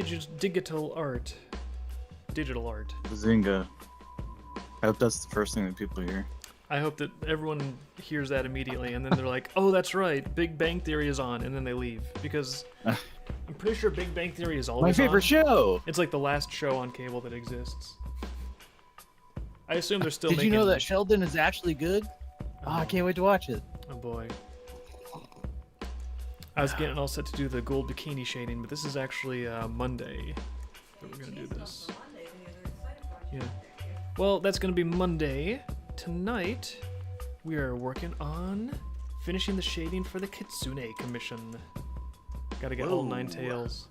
digital art. Digital art. Bazinga. I hope that's the first thing that people hear. I hope that everyone hears that immediately, and then they're like, "Oh, that's right, Big Bang Theory is on," and then they leave because I'm pretty sure Big Bang Theory is always My favorite show. It's like the last show on cable that exists. I assume they're still. Did making... you know that Sheldon is actually good? Oh, I can't wait to watch it. Oh boy. I was getting all set to do the gold bikini shading, but this is actually Monday that we're gonna do this. Yeah. Well, that's gonna be Monday. Tonight, we are working on finishing the shading for the Kitsune Commission. Gotta get all 9 tails.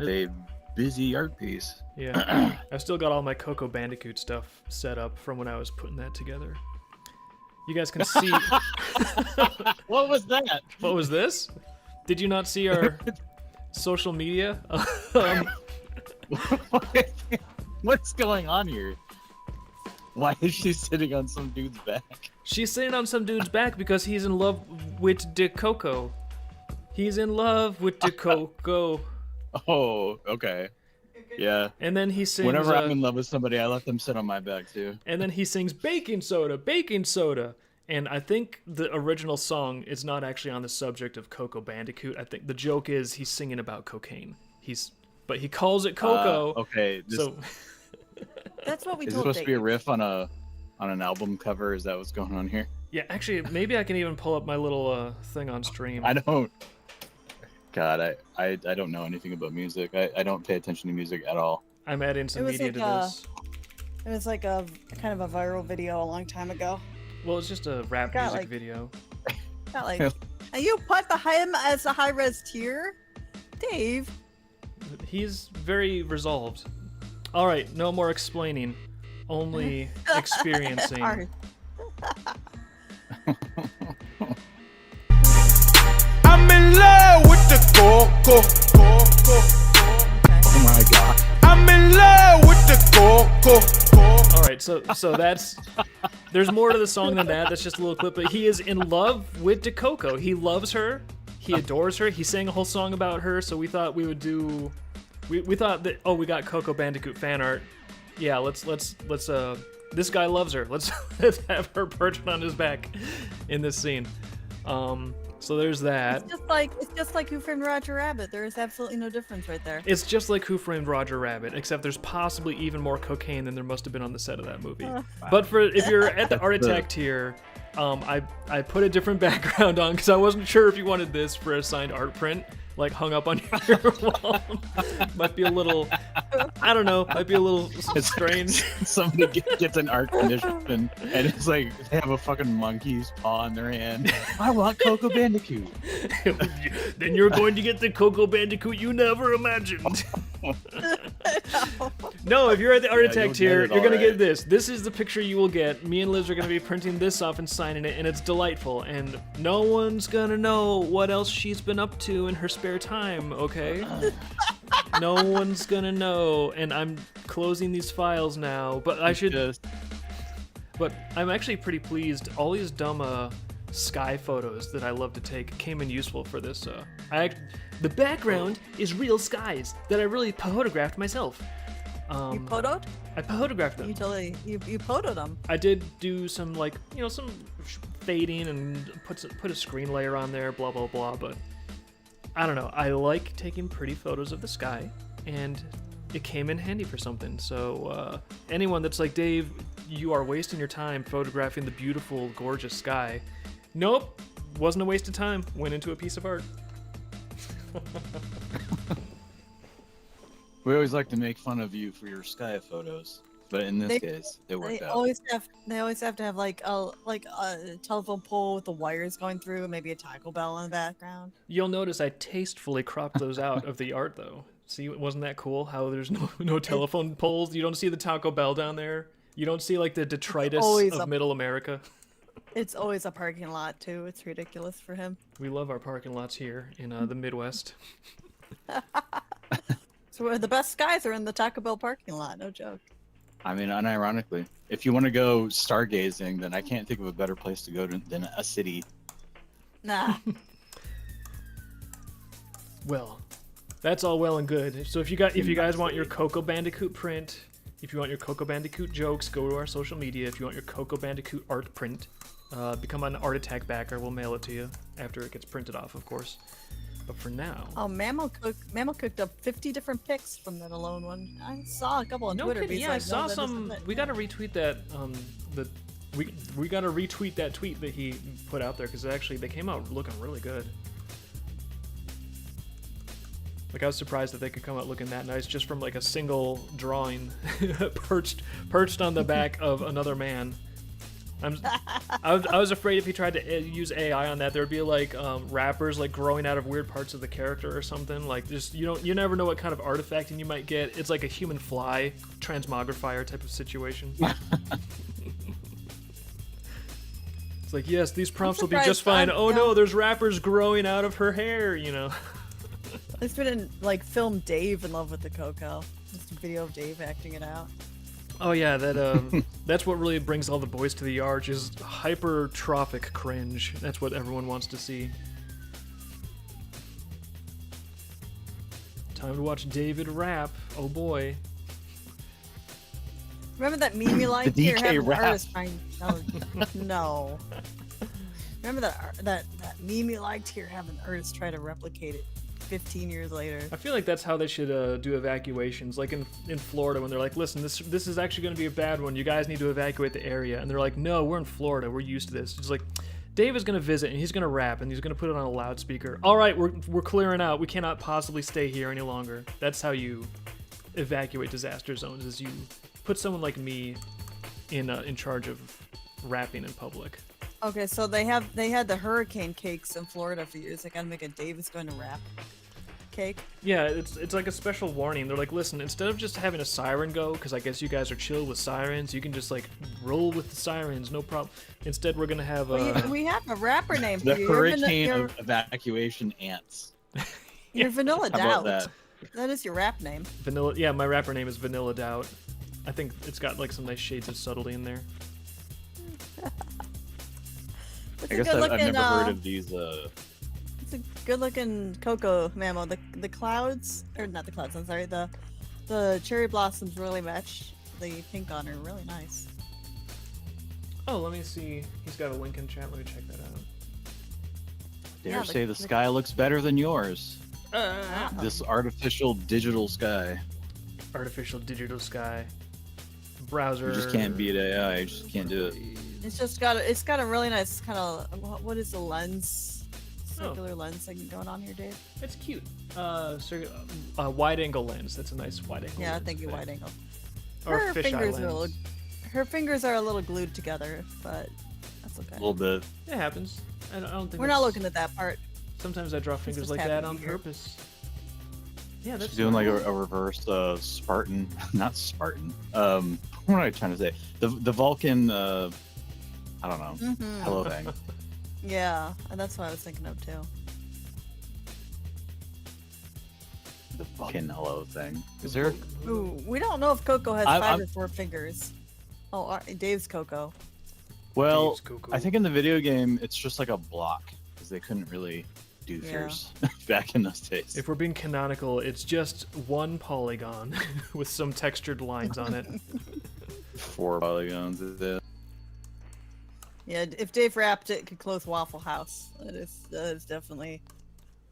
A busy art piece. Yeah. I've still got all my Coco Bandicoot stuff set up from when I was putting that together. You guys can see... What was that? What was this? Did you not see our social media? What's going on here? Why is she sitting on some dude's back? She's sitting on some dude's back because he's in love with De Coco. He's in love with De Coco. Oh, okay. Yeah. And then he sings... Whenever I'm in love with somebody, I let them sit on my back, too. And then he sings baking soda, baking soda. And I think the original song is not actually on the subject of Coco Bandicoot. I think the joke is he's singing about cocaine. But he calls it Coco. Okay. So that's what we is it told supposed to be a Dave. riff on an album cover? Is that what's going on here? yeah, actually, maybe I can even pull up my little thing on stream. I don't. God, I don't know anything about music. I don't pay attention to music at all. I'm adding some It was media like to this. It was like a kind of a viral video a long time ago. Well, it's just a rap got, music like- video. Not like, and you put him as a high res tier, Dave. He's very resolved. All right, no more explaining, only experiencing. Art. I'm in love with the Coco. Oh my god. I'm in love with the Coco. All right, so that's there's more to the song than that. That's just a little clip. But he is in love with De Coco. He loves her. He adores her. He sang a whole song about her. So we thought we would do. We thought that we got Coco Bandicoot fan art. Yeah, let's this guy loves her. Let's have her perched on his back in this scene. So there's that. It's just like Who Framed Roger Rabbit. There is absolutely no difference right there. It's just like Who Framed Roger Rabbit, except there's possibly even more cocaine than there must have been on the set of that movie. But if you're at the Art Attack tier, I put a different background on because I wasn't sure if you wanted this for a signed art print, like hung up on your wall. Might be a little, I don't know, might be a little strange. Somebody gets an art commission and it's like they have a fucking monkey's paw in their hand. I want Coco Bandicoot. Then you're going to get the Coco Bandicoot you never imagined. No, if you're at the Art Attack you'll tier, get it you're gonna all get right. this. This is the picture you will get. Me and Liz are gonna be printing this off and signing it, and it's delightful. And no one's gonna know what else she's been up to in her spare time, okay? No one's gonna know. And I'm closing these files now, but I should. Just But I'm actually pretty pleased. All these dumb sky photos that I love to take came in useful for this. The background is real skies that I really photographed myself. You photoed? I photographed them. You photoed them. I did do some some fading and put a screen layer on there, blah blah blah. But I don't know. I like taking pretty photos of the sky, and it came in handy for something. So anyone that's like, Dave, you are wasting your time photographing the beautiful, gorgeous sky. Nope, wasn't a waste of time. Went into a piece of art. we always like to make fun of you for your sky photos, but in this case, it worked They out. always have to have like a telephone pole with the wires going through, and maybe a Taco Bell in the background. You'll notice I tastefully cropped those out of the art, though. See, wasn't that cool? How there's no telephone poles. You don't see the Taco Bell down there. You don't see like the detritus of Middle America. It's always a parking lot too. It's ridiculous for him. We love our parking lots here in the Midwest. So where the best skies are in the Taco Bell parking lot. No joke. I mean, unironically, if you want to go stargazing, then I can't think of a better place to go than a city. Nah. Well, That's all well and good. So if you guys want your Coco Bandicoot print, if you want your Coco Bandicoot jokes, go to our social media. If you want your Coco Bandicoot art print, become an Art Attack backer. We'll mail it to you after it gets printed off, of course. But for now, Oh, Mammal cooked up 50 different pics from that alone one. I saw a couple on no Twitter. kidding. He's Yeah, I like, saw no, that some. isn't it. We gotta retweet that. We gotta retweet that tweet that he put out there because actually they came out looking really good. Like I was surprised that they could come out looking that nice just from like a single drawing, perched on the back of another man. I was afraid if he tried to use AI on that, there'd be like wrappers like growing out of weird parts of the character or something. Like just you never know what kind of artifacting you might get. It's like a human fly transmogrifier type of situation. It's like, yes, these prompts will be just fine. Oh no, there's wrappers growing out of her hair, you know. It's been like film Dave in love with the Coco. Just a video of Dave acting it out. Oh yeah, that's what really brings all the boys to the arch is hypertrophic cringe. That's what everyone wants to see. Time to watch David rap. Oh boy. Remember that meme you liked? The Here, DK have an rap. artist trying. Oh, no. Remember that meme you liked? Here, have an artist try to replicate it 15 years later. I feel like that's how they should do evacuations. Like in Florida, when they're like, "Listen, this is actually going to be a bad one. You guys need to evacuate the area." And they're like, "No, we're in Florida. We're used to this." It's like, Dave is going to visit and he's going to rap and he's going to put it on a loudspeaker. All right, we're clearing out. We cannot possibly stay here any longer. That's how you evacuate disaster zones. Is you put someone like me in charge of rapping in public. Okay, so they had the hurricane cakes in Florida for years. They gotta make a Dave is going to rap cake. Yeah, it's like a special warning. They're like, listen, instead of just having a siren go, because I guess you guys are chill with sirens, you can just like roll with the sirens, no problem. Instead, we're gonna have We have a rapper name for The you. hurricane of evacuation ants. You're Vanilla How Doubt. about that? That is your rap name. Vanilla. Yeah, my rapper name is Vanilla Doubt. I think it's got like some nice shades of subtlety in there. It's I a guess good I've looking. never heard of these. It's a good looking Coco Mammal. The clouds, or not the clouds. I'm sorry. The cherry blossoms really match the pink on her. Really nice. Oh, let me see. He's got a link in chat. Let me check that out. Dare Yeah, say the sky looks better than yours. Wow. This artificial digital sky. Artificial digital sky. Browser. You just can't beat AI. You just can't do it. It's got a really nice kind of what is the lens? Circular lens thing going on here, Dave. It's cute. Wide angle lens. That's a nice wide angle. Yeah, lens thank you, thing. wide angle. Or Her fisheye fingers lens. are a little, her fingers are a little glued together, but that's A okay. little bit. It happens. I don't think We're not that's- looking at that part. Sometimes I draw fingers just like happened that on here. purpose. Yeah, that's She's doing like a reverse Spartan, not Spartan. What am I trying to say? The Vulcan. I don't know. Mhm. Hello thing. Yeah, and that's what I was thinking of too. The Vulcan hello thing. Is there? Ooh, we don't know if Coco has I'm- 5 I'm- or 4 fingers. Oh, Dave's Coco. Well, Dave's Cuckoo. I think in the video game it's just like a block because they couldn't really do Yeah. fierce back in those days. If we're being canonical, it's just one polygon with some textured lines on it. 4 polygons. Yeah, if Dave rapped it, could close Waffle House. That is definitely.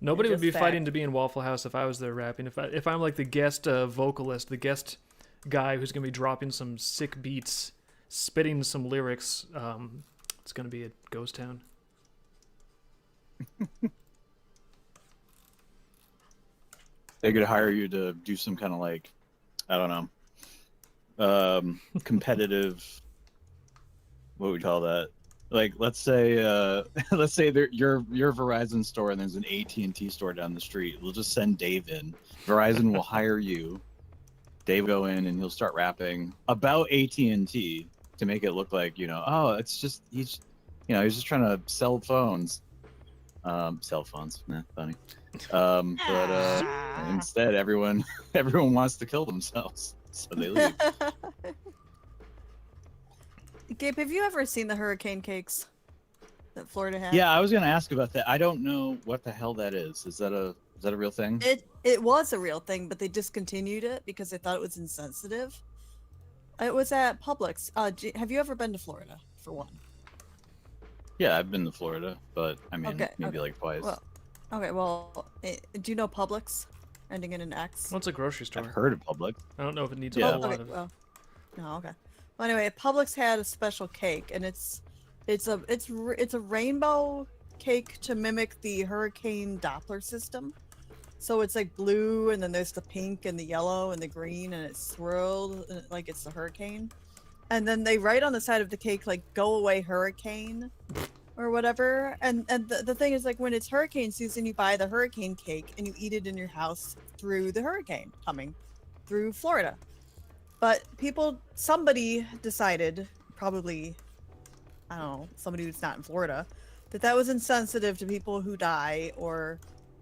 Nobody would just be fact. fighting to be in Waffle House if I was there rapping. If I'm like the guest vocalist, the guest guy who's gonna be dropping some sick beats, spitting some lyrics, it's gonna be a ghost town. They could hire you to do some kind of like, I don't know, competitive. What would you call that? Like, let's say your Verizon store and there's an AT&T store down the street. We'll just send Dave in. Verizon will hire you. Dave will go in and he'll start rapping about AT&T to make it look like, oh, it's just he's just trying to sell phones. Cell phones, funny. But instead, everyone wants to kill themselves, so they leave. Gabe, have you ever seen the hurricane cakes that Florida had? Yeah, I was gonna ask about that. I don't know what the hell that is. Is that a Is that a real thing? It was a real thing, but they discontinued it because they thought it was insensitive. It was at Publix. Have you ever been to Florida, for one? Yeah, I've been to Florida, but I mean, Okay, maybe okay. like twice. Well, do you know Publix, ending in an X? What's a grocery store? I've heard of Publix. I don't know if it needs Yeah. a whole lot Okay, of. well, no, okay. Well, anyway, Publix had a special cake, and it's a rainbow cake to mimic the Hurricane Doppler system. So it's like blue, and then there's the pink and the yellow and the green, and it's swirled like it's the hurricane. And then they write on the side of the cake like "Go away, hurricane," or whatever. And the thing is, like, when it's hurricane season, you buy the hurricane cake and you eat it in your house through the hurricane coming through Florida. But somebody decided, probably, I don't know, somebody who's not in Florida, that was insensitive to people who die, or,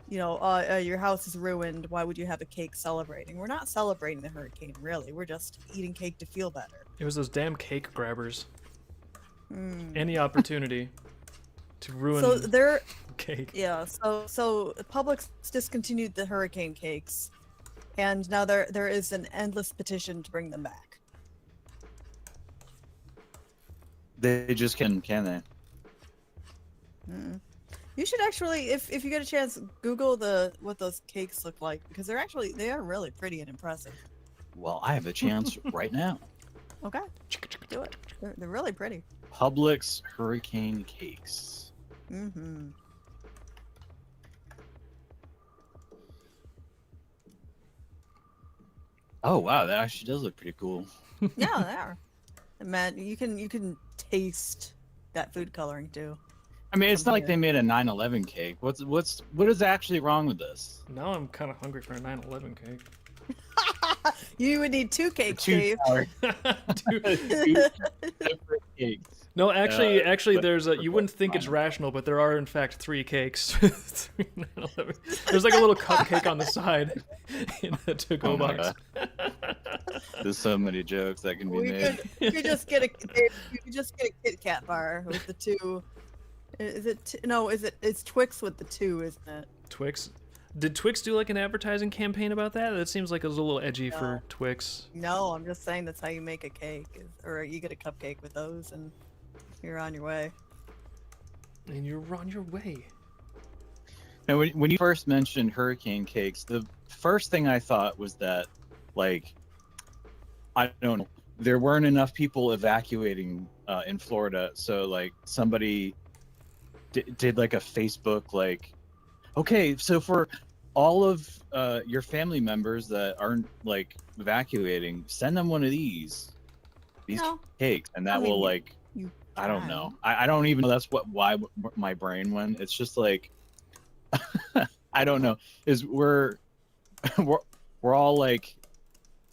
you know, your house is ruined. Why would you have a cake celebrating? We're not celebrating the hurricane, really. We're just eating cake to feel better. It was those damn cake grabbers. Mm. Any opportunity to ruin So they're cake. Yeah, so Publix discontinued the hurricane cakes, and now there is an endless petition to bring them back. They just can they? Mm. You should actually, if you get a chance, Google what those cakes look like, because they are really pretty and impressive. Well, I have a chance right now. Okay, do it. They're really pretty. Publix hurricane cakes. Mm-hmm. Oh wow, that actually does look pretty cool. Yeah, they are. And man, you can taste that food coloring too. I mean, it's not like they made a 9/11 cake. What is actually wrong with this? Now I'm kind of hungry for a 9/11 cake. You would need two cakes, Two Dave. sour- Dude. two separate cakes. No, actually, but- there's a. You wouldn't think it's rational, but there are in fact 3 cakes. 3 9/11. There's like a little cupcake on the side in the to-go Oh my box. There's so many jokes that can be made. You could just get a Kit Kat bar with the 2. Is it no? It's Twix with the 2, isn't it? Twix. Did Twix do like an advertising campaign about that? That seems like it was a little edgy No. for Twix. No, I'm just saying that's how you make a cake, or you get a cupcake with those, and you're on your way. And you're on your way. Now, when you first mentioned hurricane cakes, the first thing I thought was that, like, I don't know, there weren't enough people evacuating in Florida, so like somebody did like a Facebook like, okay, so for all of your family members that aren't like evacuating, send them one of these No. cakes, and that I mean, will like, You I don't can. know. I don't even know why my brain went. It's just like I don't know. We're all like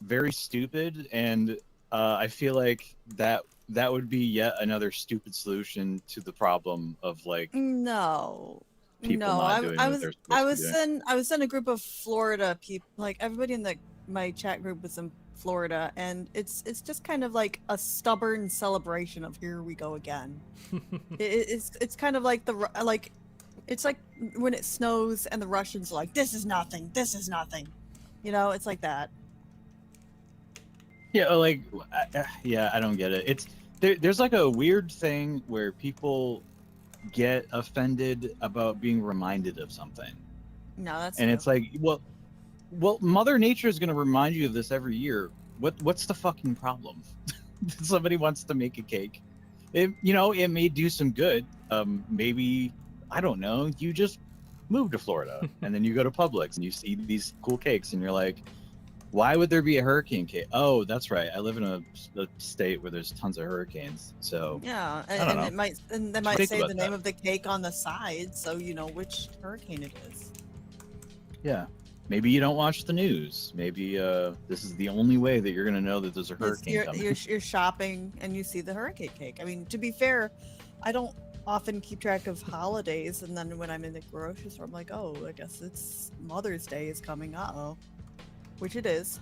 very stupid, and I feel like that would be yet another stupid solution to the problem of like No. people No, not doing I what was they're I supposed was to be doing. in I was in a group of Florida people. Like everybody in my chat group was in Florida, and it's just kind of like a stubborn celebration of here we go again. It's kind of like it's like when it snows and the Russians are like, this is nothing, you know, it's like that. Yeah, like yeah, I don't get it. It's there's like a weird thing where people get offended about being reminded of something. No, that's And true. it's like, well, Mother Nature is going to remind you of this every year. What's the fucking problem? Somebody wants to make a cake. It may do some good. Maybe, I don't know, you just move to Florida and then you go to Publix and you see these cool cakes and you're like, why would there be a hurricane cake? Oh, that's right. I live in a state where there's tons of hurricanes. So Yeah, don't and know. they might Think say about the name that. of the cake on the side, so you know which hurricane it is. yeah, maybe you don't watch the news. Maybe this is the only way that you're going to know that there's a hurricane coming. You're shopping and you see the hurricane cake. I mean, to be fair, I don't often keep track of holidays, and then when I'm in the grocery store, I'm like, oh, I guess it's Mother's Day is coming. Uh-oh. Which it is.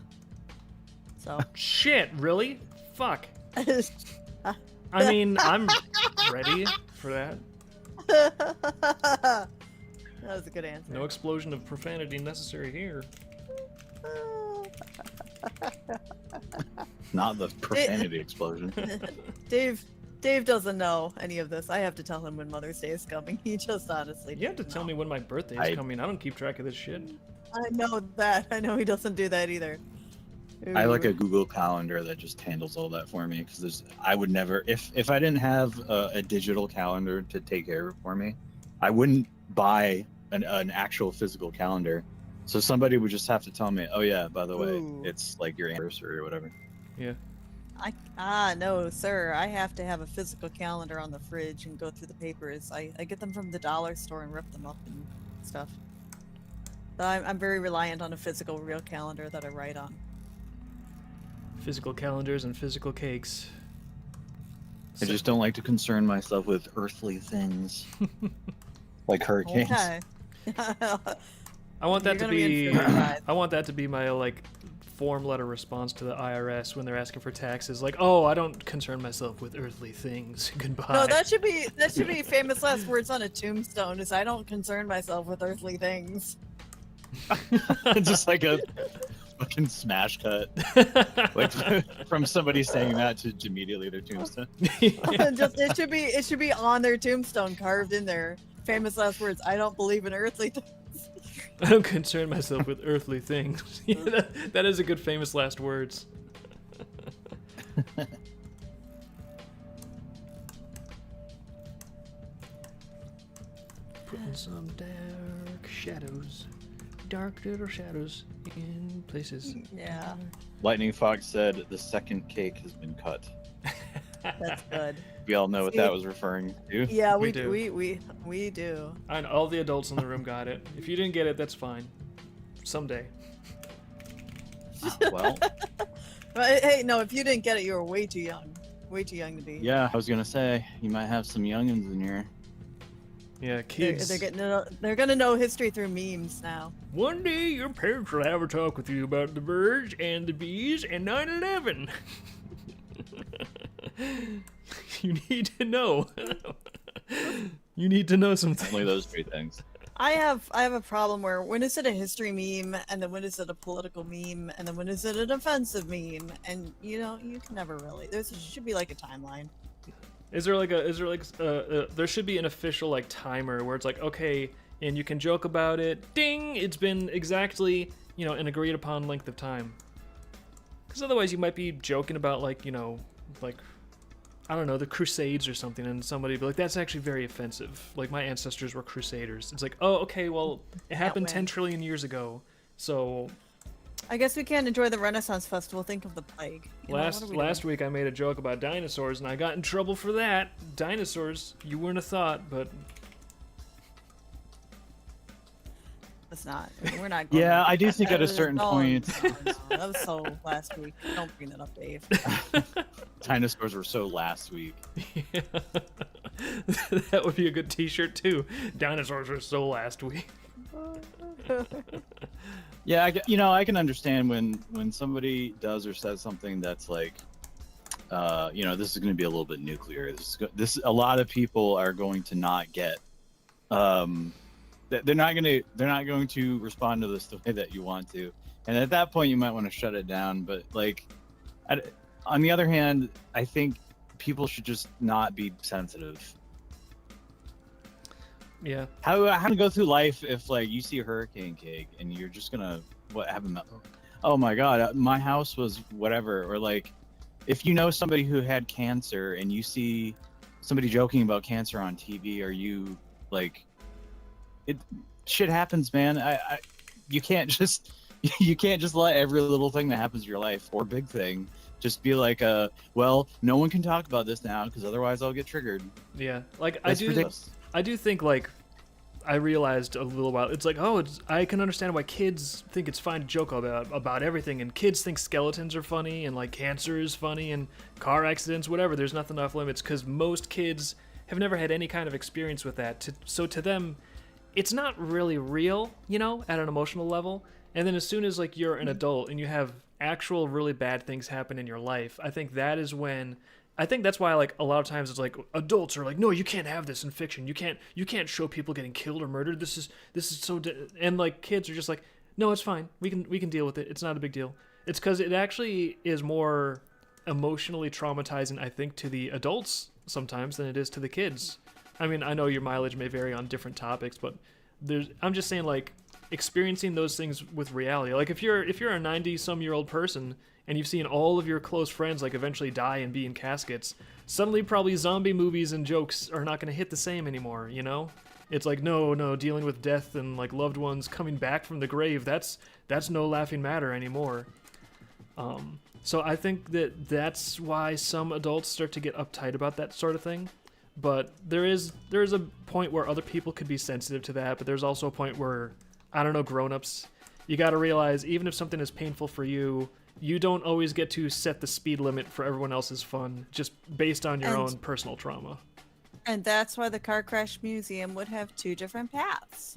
So. Shit, really? Fuck. I mean, I'm ready for that. That was a good answer. No explosion of profanity necessary here. Not the profanity explosion. Dave doesn't know any of this. I have to tell him when Mother's Day is coming. He just honestly You have to doesn't tell know. me when my birthday is coming. I don't keep track of this shit. I know that. I know he doesn't do that either. I like Ooh. a Google Calendar that just handles all that for me because I would never if I didn't have a digital calendar to take care of it for me, I wouldn't buy an actual physical calendar. So somebody would just have to tell me, oh yeah, by the way, Ooh. it's like your anniversary or whatever. Yeah. No, sir. I have to have a physical calendar on the fridge and go through the papers. I get them from the dollar store and rip them up and stuff. So I'm very reliant on a physical, real calendar that I write on. Physical calendars and physical cakes. I just don't like to concern myself with earthly things like hurricanes. Okay. I want that You're to gonna be be. in suicide. I want that to be my like form letter response to the IRS when they're asking for taxes. Like, oh, I don't concern myself with earthly things. Goodbye. No, that should be famous last words on a tombstone. Is I don't concern myself with earthly things. Just like a fucking smash cut, like from somebody saying that to immediately their tombstone. Just it should be on their tombstone, carved in there. Famous last words. I don't believe in earthly things. I don't concern myself with earthly things. Yeah, that is a good famous last words. Putting some dark little shadows in places. Yeah, Lightning Fox said the second cake has been cut. that's good. We all know what that was referring to. Yeah, We we do. do. We do. And all the adults in the room got it. If you didn't get it, that's fine. Someday. Well, But hey, no, if you didn't get it, you were way too young. Way too young to be. yeah, I was gonna say you might have some youngins in here. Yeah, They're, kids. they're gonna know history through memes now. One day your parents will have a talk with you about the birds and the bees and 9/11. You need to know. You need to know some Only things. those three things. I have a problem where when is it a history meme, and then when is it a political meme, and then when is it an offensive meme, and you can never really. There should be like a timeline. There should be an official like timer where it's like, okay, and you can joke about it. Ding! It's been exactly, an agreed upon length of time. Because otherwise you might be joking about like, I don't know, the Crusades or something, and somebody be like, that's actually very offensive. Like, my ancestors were Crusaders. It's like, oh, okay, well, it happened 10 went. trillion years ago. So, I guess we can't enjoy the Renaissance Festival. Think of the plague. You know, what are we last doing? week I made a joke about dinosaurs, and I got in trouble for that. Dinosaurs, you wouldn't have thought, but It's not. We're not. Going Yeah, there. I do think at a No, certain no, point, no, that was so last week. Don't bring that up, Dave. dinosaurs were so last week. yeah. That would be a good t-shirt, too. Dinosaurs were so last week. Yeah, I can understand when somebody does or says something that's like, this is going to be a little bit nuclear. This a lot of people are going to not get. They're not going to respond to this the way that you want to, and at that point you might want to shut it down. But like, on the other hand, I think people should just not be sensitive. Yeah. How to go through life if like you see a hurricane cake and you're just gonna oh my god, my house was whatever, or like if you know somebody who had cancer and you see somebody joking about cancer on TV, are you like, shit happens, man. You can't just let every little thing that happens in your life or big thing just be like, well, no one can talk about this now because otherwise I'll get triggered. Yeah. Like, That's ridiculous. I do think, like, I realized a little while, it's like, I can understand why kids think it's fine to joke about everything, and kids think skeletons are funny, and, like, cancer is funny, and car accidents, whatever, there's nothing off limits, because most kids have never had any kind of experience with that, so to them, it's not really real, at an emotional level, and then as soon as, like, you're an adult, and you have actual really bad things happen in your life, I think that is when I think that's why like a lot of times it's like adults are like, no, you can't have this in fiction. You can't show people getting killed or murdered. This is so and like kids are just like, no, it's fine. We can deal with it. It's not a big deal. It's because it actually is more emotionally traumatizing, I think, to the adults sometimes than it is to the kids. I mean, I know your mileage may vary on different topics, but I'm just saying like experiencing those things with reality. Like if you're a 90-some-year-old person and you've seen all of your close friends like eventually die and be in caskets, suddenly probably zombie movies and jokes are not going to hit the same anymore, you know? It's like, no, dealing with death and like loved ones coming back from the grave, that's no laughing matter anymore. So I think that's why some adults start to get uptight about that sort of thing. But there is a point where other people could be sensitive to that, but there's also a point where, I don't know, grown-ups, you got to realize even if something is painful for you, you don't always get to set the speed limit for everyone else's fun just based on your own personal trauma. And that's why the Car Crash Museum would have 2 different paths.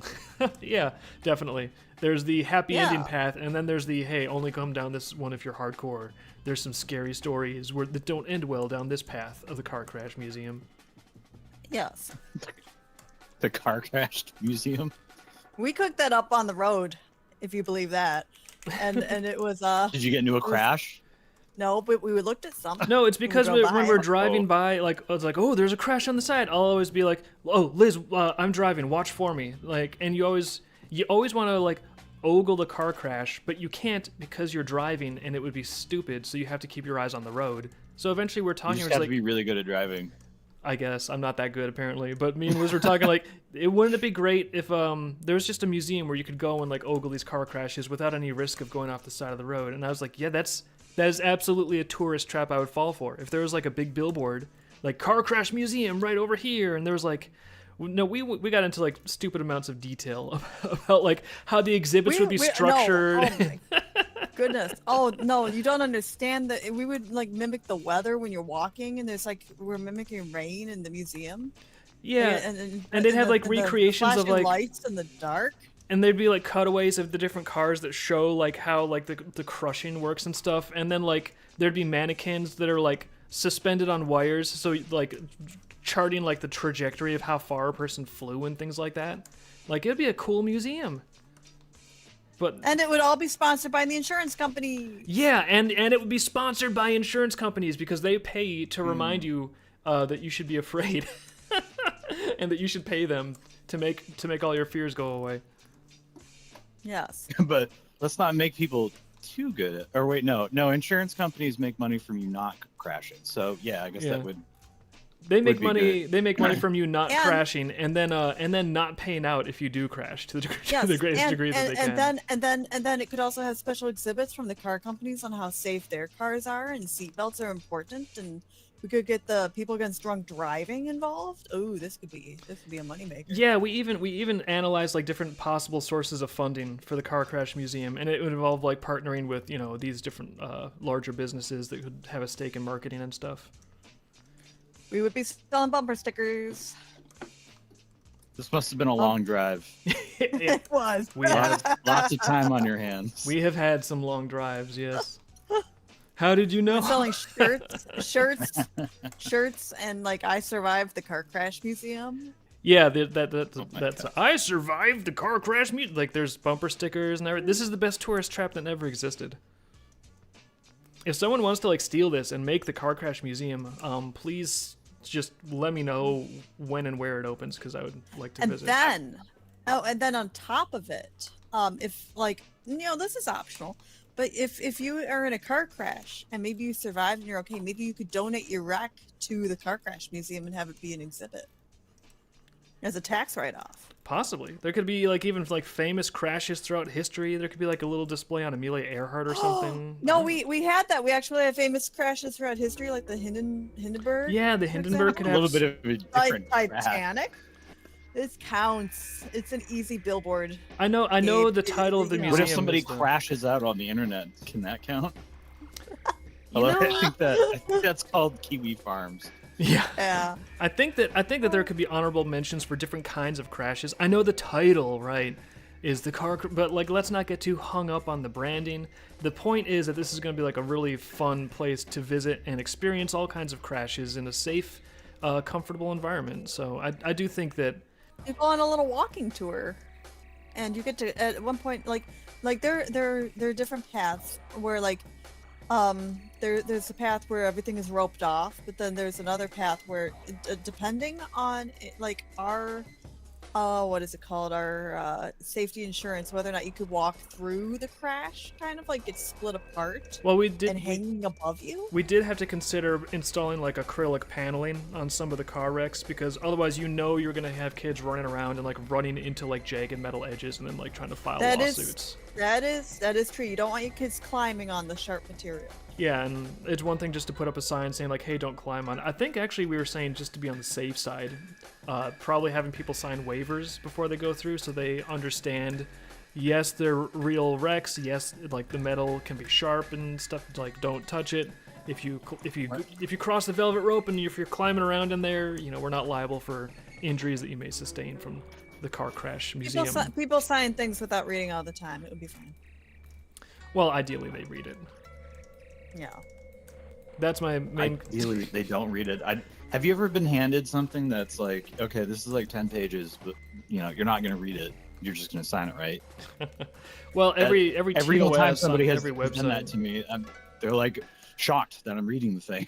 Yeah, definitely. There's the happy ending path, and then there's the, hey, only come down this one if you're hardcore. There's some scary stories that don't end well down this path of the Car Crash Museum. Yes. The Car Crash Museum. We cooked that up on the road, if you believe that. And it was Did you get into a crash? No, but we looked at some. No, it's because when we're driving by, like, it's like, oh, there's a crash on the side. I'll always be like, oh, Liz, I'm driving. Watch for me. Like, and you always want to like ogle the car crash, but you can't because you're driving, and it would be stupid. So you have to keep your eyes on the road. So eventually, we're talking. You just have to be really good at driving. I guess I'm not that good apparently, but me and Liz were talking like, wouldn't it be great if there was just a museum where you could go and like ogle these car crashes without any risk of going off the side of the road? And I was like, yeah, that is absolutely a tourist trap I would fall for. If there was like a big billboard, like Car Crash Museum right over here, and there was like, no, we got into like stupid amounts of detail about like how the exhibits would be structured. No, oh my goodness. Oh no, you don't understand that we would like mimic the weather when you're walking, and there's like we're mimicking rain in the museum. Yeah, and they'd have like recreations of like lights in the dark. And there'd be like cutaways of the different cars that show like how like the crushing works and stuff, and then like there'd be mannequins that are like suspended on wires, so like charting like the trajectory of how far a person flew and things like that. Like it'd be a cool museum. And it would all be sponsored by the insurance company. Yeah, and it would be sponsored by insurance companies because they pay to remind you that you should be afraid, and that you should pay them to make all your fears go away. Yes. But let's not make people too good at. Or wait, no, insurance companies make money from you not crashing. So yeah, I guess that would. They make money. Good. They make money from you not crashing, and then not paying out if you do crash to the greatest degree that they can. And then it could also have special exhibits from the car companies on how safe their cars are, and seatbelts are important, and we could get the people against drunk driving involved. Oh, this could be a moneymaker. Yeah, we even analyzed like different possible sources of funding for the Car Crash Museum, and it would involve like partnering with these different larger businesses that could have a stake in marketing and stuff. We would be selling bumper stickers. This must have been a long drive. It was. Lots of time on your hands. We have had some long drives, yes. How did you know? We're selling shirts, and like I survived the car crash museum. Yeah, that's I survived the car crash museum. Like there's bumper stickers and everything. This is the best tourist trap that never existed. If someone wants to like steal this and make the car crash museum, please just let me know when and where it opens because I would like to visit. And then on top of it, if like this is optional, but if you are in a car crash and maybe you survived and you're okay, maybe you could donate your wreck to the car crash museum and have it be an exhibit as a tax write-off. Possibly. There could be like even like famous crashes throughout history. There could be like a little display on Amelia Earhart or something. No, we had that. We actually have famous crashes throughout history, like the Hindenburg. Yeah, the Hindenburg could have a little bit of a different Titanic. This counts. It's an easy billboard. I know the title of the museum. What if somebody crashes out on the internet? Can that count? I think that's called Kiwi Farms. Yeah. I think that there could be honorable mentions for different kinds of crashes. I know the title, right? is the car. But like, let's not get too hung up on the branding. The point is that this is going to be like a really fun place to visit and experience all kinds of crashes in a safe, comfortable environment. So I do think that You go on a little walking tour, and you get to at one point like there are different paths where like there's a path where everything is roped off, but then there's another path where depending on like our what is it called, our safety insurance, whether or not you could walk through the crash, kind of like it's split apart well we did and hanging above you. we did have to consider installing like acrylic paneling on some of the car wrecks, because otherwise you're gonna have kids running around and like running into like jagged metal edges and then like trying to file lawsuits. That is true. You don't want your kids climbing on the sharp material. Yeah, and it's one thing just to put up a sign saying like, hey, don't climb on. I think actually we were saying just to be on the safe side, probably having people sign waivers before they go through so they understand, yes, they're real wrecks, yes, like the metal can be sharp and stuff, like don't touch it. If you cross the velvet rope and if you're climbing around in there, we're not liable for injuries that you may sustain from the car crash museum. People sign things without reading all the time. It would be fine. Well, ideally they read it. Yeah. That's my main. Ideally, they don't read it. Have you ever been handed something that's like, okay, this is like 10 pages, but you're not gonna read it. You're just gonna sign it, right? Well, every single time TOS somebody on has every done that website. to me, they're like shocked that I'm reading the thing.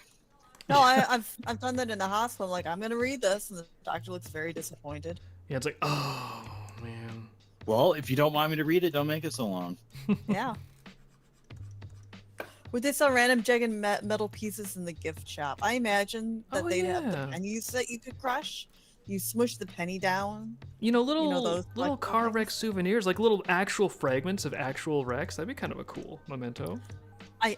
No, I've done that in the hospital. Like, I'm gonna read this, and the doctor looks very disappointed. Yeah, it's like, oh man. Well, if you don't want me to read it, don't make it so long. Yeah. Would they sell random jagged metal pieces in the gift shop? I imagine that Oh, they'd have the yeah. pennies that you could crush. You smush the penny down. Little those little collectible car things? wreck souvenirs, like little actual fragments of actual wrecks. That'd be kind of a cool memento.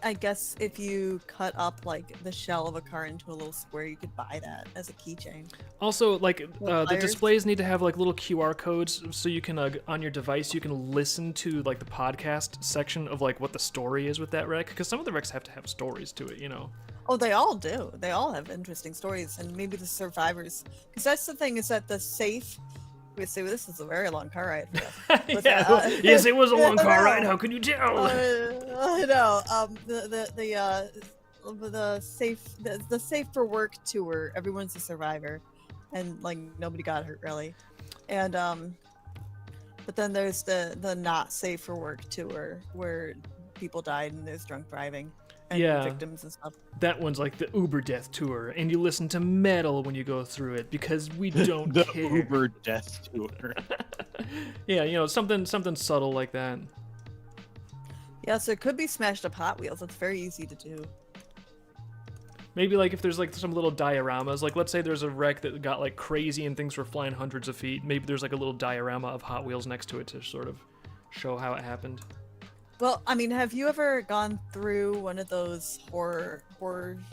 I guess if you cut up like the shell of a car into a little square, you could buy that as a keychain. Also, like the flyers? displays need to have like little QR codes, so you can on your device you can listen to like the podcast section of like what the story is with that wreck, because some of the wrecks have to have stories to it. Oh, they all do. They all have interesting stories, and maybe the survivors. Because that's the thing, is that the safe. We say, well, this is a very long car ride. For us. But, Yes, it was a long car no. ride. How can you tell? I know. The safe for work tour. Everyone's a survivor, and like nobody got hurt really. And but then there's the not safe for work tour where people died and there's drunk driving and Yeah. victims and stuff. That one's like the Uber Death Tour, and you listen to metal when you go through it because we don't The care. Uber death tour. Yeah, something subtle like that. Yeah, so it could be smashed up Hot Wheels. It's very easy to do. Maybe like if there's like some little dioramas, like let's say there's a wreck that got like crazy and things were flying hundreds of feet. Maybe there's like a little diorama of Hot Wheels next to it to sort of show how it happened. Well, I mean, have you ever gone through one of those horror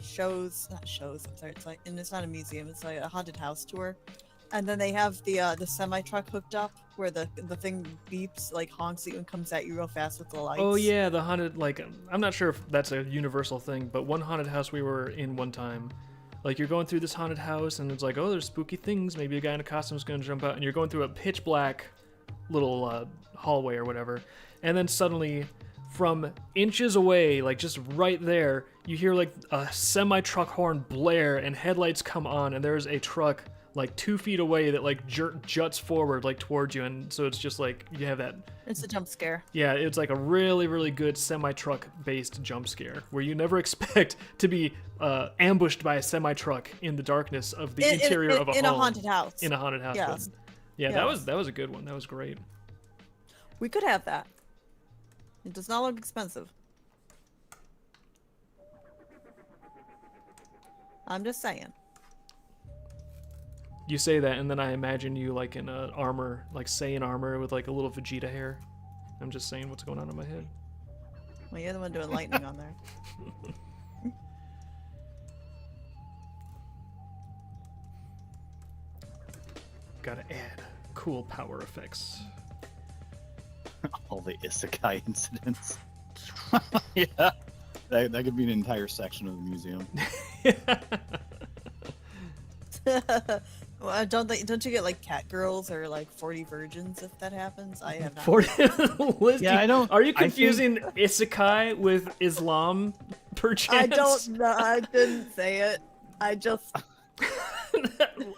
shows? Not shows. I'm sorry. It's like, and it's not a museum. It's like a haunted house tour, and then they have the semi truck hooked up where the thing beeps, like honks at you and comes at you real fast with the lights. Oh yeah, the haunted, like I'm not sure if that's a universal thing, but one haunted house we were in one time, like you're going through this haunted house and it's like, oh, there's spooky things. Maybe a guy in a costume is going to jump out, and you're going through a pitch black little hallway or whatever, and then suddenly from inches away, like just right there, you hear like a semi-truck horn blare and headlights come on, and there's a truck like 2 feet away that like juts forward like towards you, and so it's just like you have that. It's a jump scare. Yeah, it's like a really, really good semi-truck based jump scare where you never expect to be ambushed by a semi-truck in the darkness of the interior of a home. In a haunted house. In a haunted house. Yes. But yeah, Yes. that was a good one. That was great. We could have that. It does not look expensive. I'm just saying. You say that, and then I imagine you like in a armor, like Saiyan armor with like a little Vegeta hair. I'm just saying what's going on in my head. Well, you're the one doing lightning on there. Gotta add cool power effects. All the isekai incidents. Yeah. That could be an entire section of the museum. Don't you get like cat girls or like 40 virgins if that happens? I have not. 40. Liz, Yeah, I don't. Are you I think- confusing isekai with Islam, perchance? I don't know. I didn't say it. I just.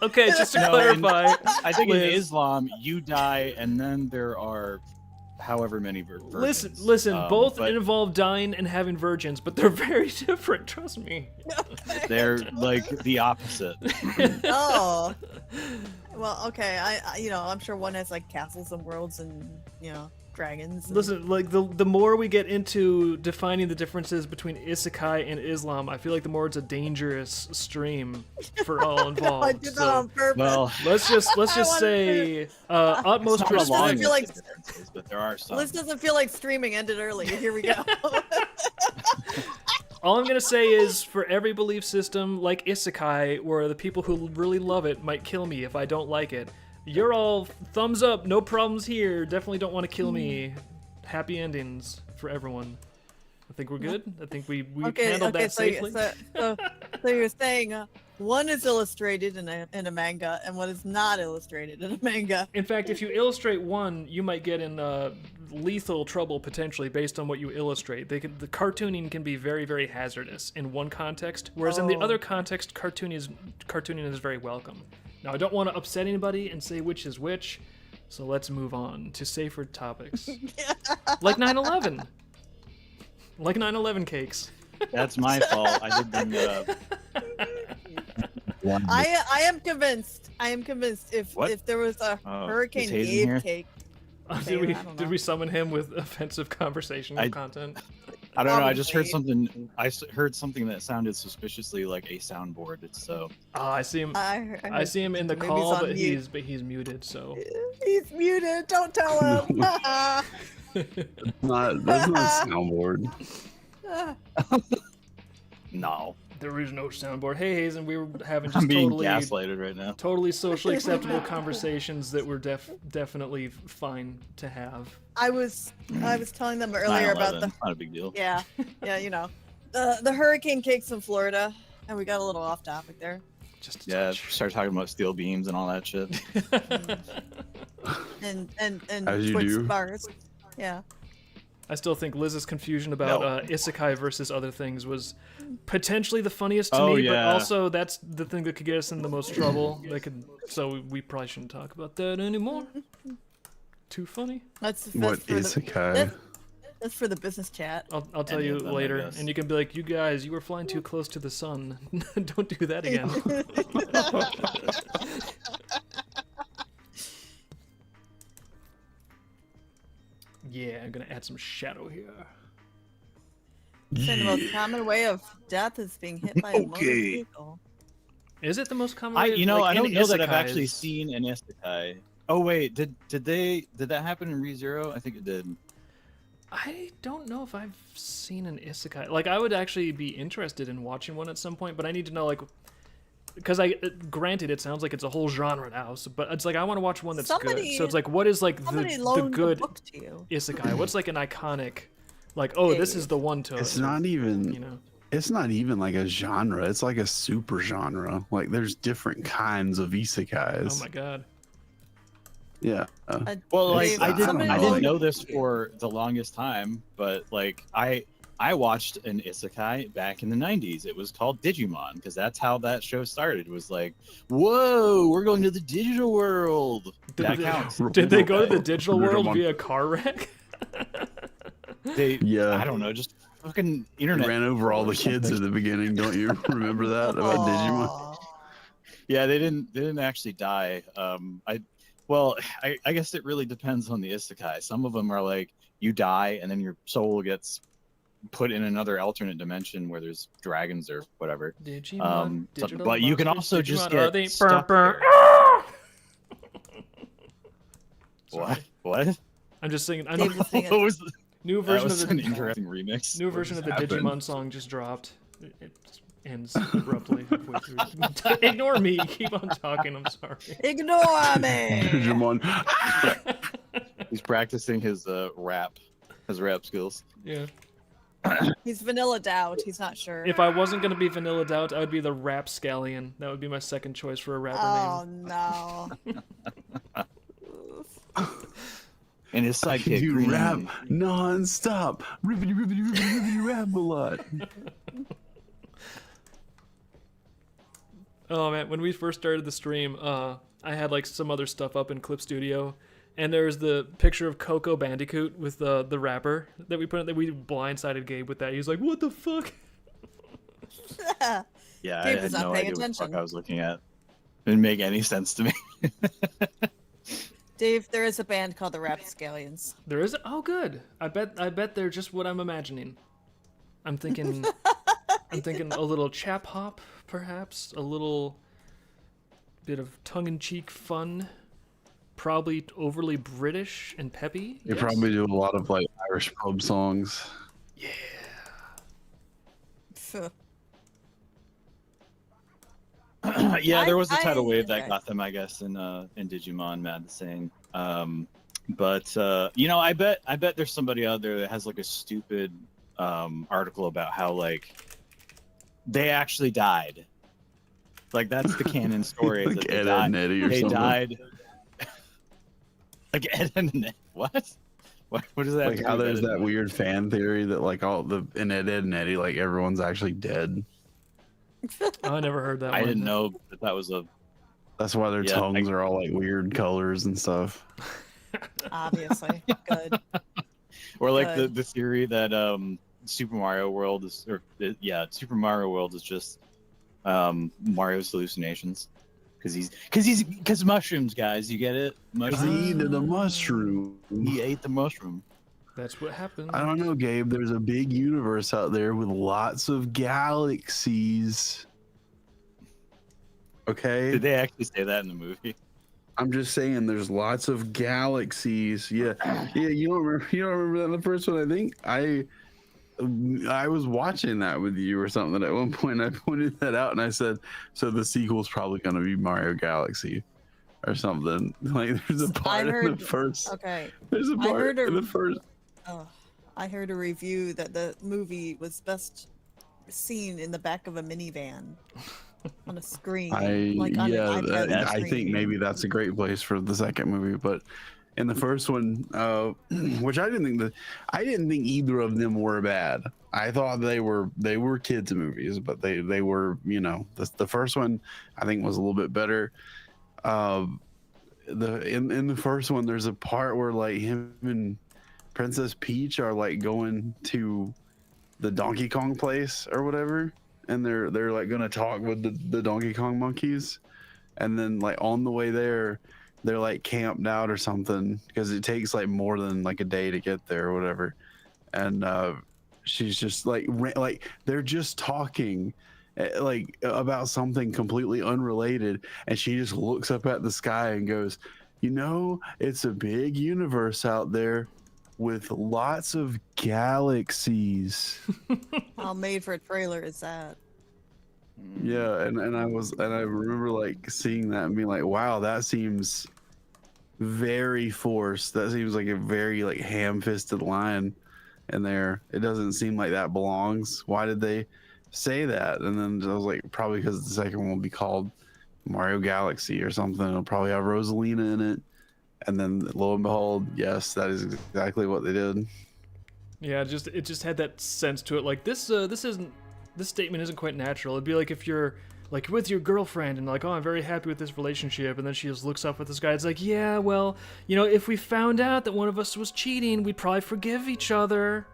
Okay, just to No, clarify, I think in Liz, Islam you die, and then there are however many virgins. listen. Both but involve dying and having virgins, but they're very different. Trust me. they're like the opposite. Oh. Well, okay. I'm sure one has like castles and worlds and dragons. And... Listen, like the more we get into defining the differences between isekai and Islam, I feel like the more it's a dangerous stream for all involved. I did that on purpose. Well, Let's just wanted say utmost it's not Liz along doesn't respect. feel like the differences, but there are some. Liz doesn't feel like streaming ended early. Here we go. All I'm gonna say is, for every belief system like isekai, where the people who really love it might kill me if I don't like it, you're all thumbs up, no problems here. Definitely don't want to kill me. Happy endings for everyone. I think we're good. I think we handled that safely. So you're saying one is illustrated in a manga and one is not illustrated in a manga. In fact, if you illustrate one, you might get in lethal trouble potentially based on what you illustrate. The cartooning can be very, very hazardous in one context, whereas in the Oh. other context, cartooning is very welcome. Now, I don't want to upset anybody and say which is which, so let's move on to safer topics. Like 9/11. Like 9/11 cakes. That's my fault. I did bring it up. I am convinced. If What? there was a Oh, Hurricane is Hayden Gabe here? cake. Did we I don't did know. we summon him with offensive conversational I- content? I don't know. I just heard Probably. something. Heard something that sounded suspiciously like a soundboard. So Oh, I see him. I see him in the maybe he's call, on but mute. he's muted. So He's muted. Don't tell him. That's not soundboard. no, there is no soundboard. Hey Hazen, we were having just I'm being totally gaslighted right now. totally socially acceptable conversations that were definitely fine to have. I was telling them earlier about 9/11, the it's not a big deal. yeah the hurricane cakes in Florida, and we got a little off topic there. Just a Yeah, touch. start talking about steel beams and all that shit. And As you Twix do. bars. Yeah. I still think Liz's confusion about No. isekai versus other things was potentially the funniest to Oh, me, but yeah. also that's the thing that could get us in the most trouble. So we probably shouldn't talk about that anymore. Too funny. That's What for the, isekai? that's for the business chat. I'll tell Any you of them, I later, guess. and you can be like, you guys, you were flying too close to the sun. Don't do that again. Yeah, I'm gonna add some shadow here. Saying the most common way of death is being hit by a motor Okay. vehicle. Is it the most common? I way? I Like, in don't know that I've isekais- actually seen an isekai. Oh wait, did that happen in ReZero? I think it did. I don't know if I've seen an isekai. Like, I would actually be interested in watching one at some point, but I need to know, like, because granted, it sounds like it's a whole genre now, so, but it's like I want to watch one that's good. Somebody- So it's like, what is like Somebody the loaned good the book to you. isekai? What's like an iconic, like, oh, this is the one to, It's not even. you know. It's not even like a genre. It's like a super genre. Like there's different kinds of isekais. Oh my god. Yeah. Well, like Dave, I didn't somebody know loaned- this for the longest time, but like I watched an isekai back in the 90s. It was called Digimon because that's how that show started. It was like, whoa, we're going to the digital world. That counts. Did they go to the digital world Digimon. via car wreck? They, Yeah. I don't know, just fucking He internet. ran over all the kids at the beginning. Don't you remember that about Digimon? Aw. Yeah, they didn't actually die. I guess it really depends on the isekai. Some of them are like you die and then your soul gets put in another alternate dimension where there's dragons or whatever. Digimon, digital but you can monsters, also just Digimon, get are they stuck burr, there. Sorry. What? I'm just singing. I Dave know was singing. What was new that? version Was of an the interesting remix. new version of the happened? Digimon song just dropped. It ends abruptly halfway through. Ignore me. Keep on talking. I'm sorry. Ignore me. Digimon. He's practicing his rap skills. Yeah. He's vanilla doubt. He's not sure. If I wasn't gonna be Vanilla Doubt, I would be the Rapscallion. That would be my second choice for a rapper Oh name. no. And his sidekick. You Green rap Onion. non-stop. Ribbity, rap a lot. Oh man, when we first started the stream, I had like some other stuff up in Clip Studio, and there was the picture of Coco Bandicoot with the rapper that we put in. That we blindsided Gabe with that. He was like, "What the fuck?" Yeah, Gabe I was had not no paying idea what the attention. fuck I was looking at. Didn't make any sense to me. Dave, there is a band called the Rapscallions. There is. Oh, good. I bet they're just what I'm imagining. I'm thinking. I'm thinking a little chap hop, perhaps a little bit of tongue-in-cheek fun. Probably overly British and peppy. They yes? probably do a lot of like Irish pub songs. Yeah, there was a tidal wave okay. that got them, I guess, in Digimon Mad the Sane. But you know, I bet there's somebody out there that has like a stupid article about how like they actually died. Like that's the canon story. is Like that they Ed, died. and Eddie or They something. died. Like Ed and Ed. What? What does that? have Like to how do with there's Ed and that Ed? weird fan theory that like all the in Ed, and Eddie, like everyone's actually dead. Oh, I never heard that I one. didn't know that was a. That's why their Yeah, tongues are all like weird colors and stuff. Obviously. Good. Or like Good. the theory that Super Mario World is, Super Mario World is just Mario's hallucinations, because mushrooms, guys, you get it? He Mushrooms. eated a mushroom. He ate the mushroom. That's what happened. I don't know, Gabe. There's a big universe out there with lots of galaxies. Okay, Did they actually say that in the movie? I'm just saying there's lots of galaxies. Yeah, yeah. You don't remember that in the first one? I think I was watching that with you or something at one point. I pointed that out and I said, so the sequel's probably going to be Mario Galaxy or something. Like there's a part in the first. Okay. There's a I part heard a- in the first. I heard a review that the movie was best seen in the back of a minivan on a screen. I on an iPad I screen. think maybe that's a great place for the second movie, but in the first one, which I didn't think either of them were bad. I thought they were kids movies, but they were, you know, the first one I think was a little bit better. In the first one, there's a part where like him and Princess Peach are like going to the Donkey Kong place or whatever, and they're like gonna talk with the Donkey Kong monkeys, and then like on the way there they're like camped out or something because it takes like more than like a day to get there or whatever, and she's just like they're just talking like about something completely unrelated, and she just looks up at the sky and goes, you know, it's a big universe out there with lots of galaxies. How made for a trailer is that? Yeah, and I remember like seeing that and being like, wow, that seems very forced. That seems like a very like ham-fisted line in there. It doesn't seem like that belongs. Why did they say that? And then I was like, probably because the second one will be called Mario Galaxy or something. It'll probably have Rosalina in it. And then lo and behold, yes, that is exactly what they did. Yeah, it just had that sense to it. Like this statement isn't quite natural. It'd be like if you're like with your girlfriend and like, oh, I'm very happy with this relationship, and then she just looks up at this guy. It's like, yeah, well, you know, if we found out that one of us was cheating, we'd probably forgive each other.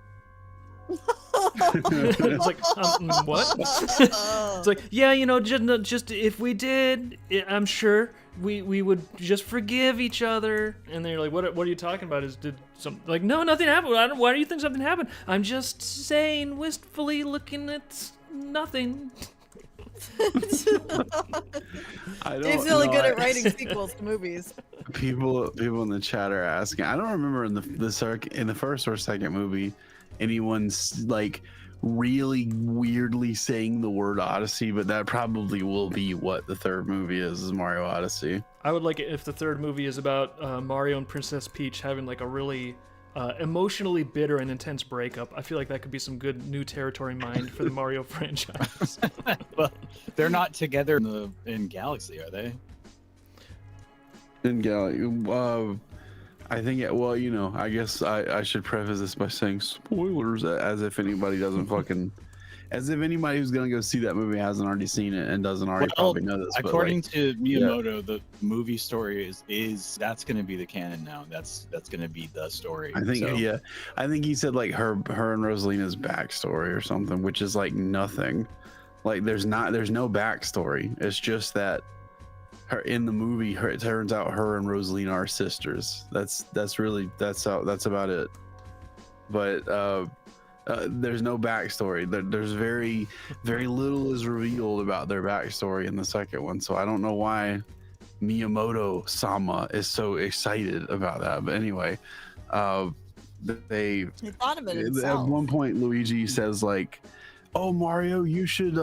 It's like, what? It's like, yeah, you know, just if we did, I'm sure we would just forgive each other. And they're like, what are you talking about? Like, no, nothing happened. Why do you think something happened? I'm just saying, wistfully looking at nothing. Dave's really good at writing sequels to movies. People in the chat are asking. I don't remember in the first or second movie anyone's like really weirdly saying the word Odyssey, but that probably will be what the third movie is Mario Odyssey. I would like it if the third movie is about Mario and Princess Peach having like a really emotionally bitter and intense breakup. I feel like that could be some good new territory mined for the Mario franchise. Well, they're not together in Galaxy, are they? In Galaxy, I think. Well, you know, I guess I should preface this by saying spoilers, as if anybody doesn't fucking. As if anybody who's gonna go see that movie hasn't already seen it and doesn't already probably know this. According to Miyamoto, the movie story is that's going to be the canon now. That's going to be the story. I think So, yeah, I think he said like her and Rosalina's backstory or something, which is like nothing. Like there's no backstory. It's just that her in the movie, it turns out her and Rosalina are sisters. That's about it. But there's no backstory. There's very little is revealed about their backstory in the second one. So I don't know why Miyamoto Sama is so excited about that. But anyway, He thought of it at himself. one point Luigi says like, "Oh Mario, you should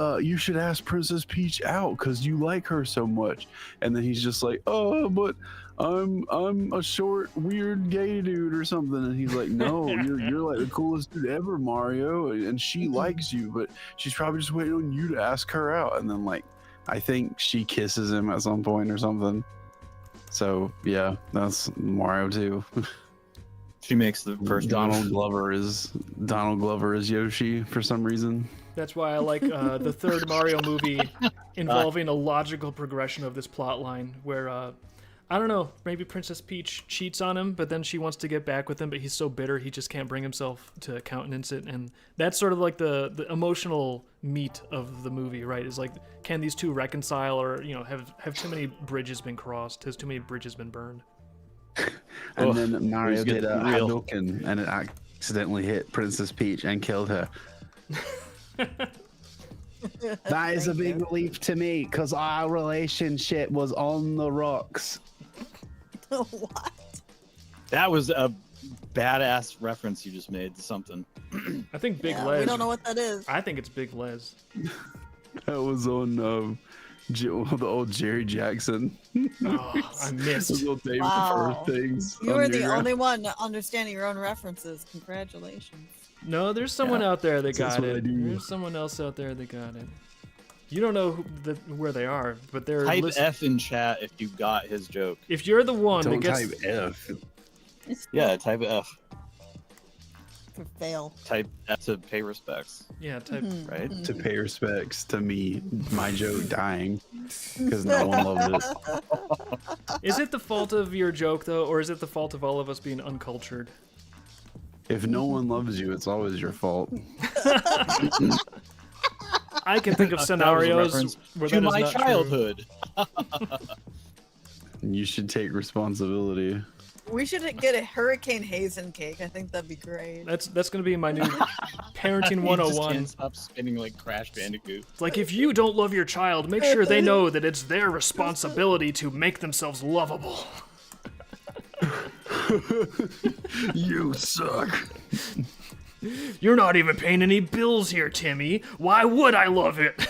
ask Princess Peach out because you like her so much." And then he's just like, "Oh, but I'm a short, weird gay dude or something." And he's like, "No, you're like the coolest dude ever, Mario, and she likes you, but she's probably just waiting on you to ask her out." And then like, I think she kisses him at some point or something. So yeah, that's Mario too. she makes the first Donald Glover is Yoshi for some reason. That's why I like the third Mario movie involving a logical progression of this plot line where, I don't know, maybe Princess Peach cheats on him, but then she wants to get back with him, but he's so bitter he just can't bring himself to countenance it. And that's sort of like the emotional meat of the movie, right? Is like, can these two reconcile, or, you know, have too many bridges been crossed? Has too many bridges been burned? And then Mario who's did a getting real? Hadouken, and it accidentally hit Princess Peach and killed her. That is a big relief to me because our relationship was on the rocks. What? That was a badass reference you just made to something. I think Big Yeah, Les. we don't know what that is. I think it's Big Les. That was on the old Jerry Jackson. Oh, I missed. Those little David Wow. Firth things. You on were your the ground. only one understanding your own references. Congratulations. No, there's someone out there that That's got what I it. do. There's someone else out there that got it. You don't know where they are, but they're Type listening. F in chat if you got his joke. If you're the one Don't that gets type F. Yeah, type F. For fail. Type F to pay respects. yeah, type Right? To pay respects to me, my joke dying because no one loved it. Is it the fault of your joke though, or is it the fault of all of us being uncultured? If no one loves you, it's always your fault. I can think of That was a scenarios reference where to that is my not true. childhood. You should take responsibility. We should get a Hurricane Hazen cake. I think that'd be great. That's gonna be my new parenting He just 101. can't stop spinning like Crash Bandicoot. It's like, if you don't love your child, make sure they know that it's their responsibility to make themselves lovable. You suck. You're not even paying any bills here, Timmy. Why would I love it?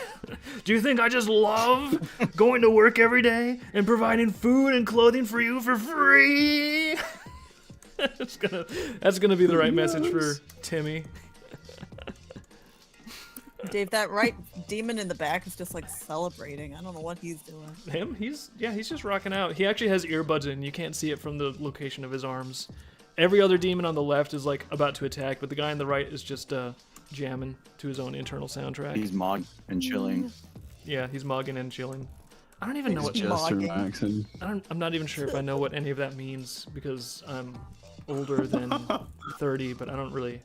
Do you think I just love going to work every day and providing food and clothing for you for free? that's gonna be the right message for Timmy. Dave, that right demon in the back is just like celebrating. I don't know what he's doing. Him? He's just rocking out. He actually has earbuds in. You can't see it from the location of his arms. Every other demon on the left is like about to attack, but the guy on the right is just jamming to his own internal soundtrack. He's mog and chilling. Yeah, he's mugging and chilling. I don't even know what. just Just Mocking. relaxing. I'm not even sure if I know what any of that means because I'm older than 30, but I don't really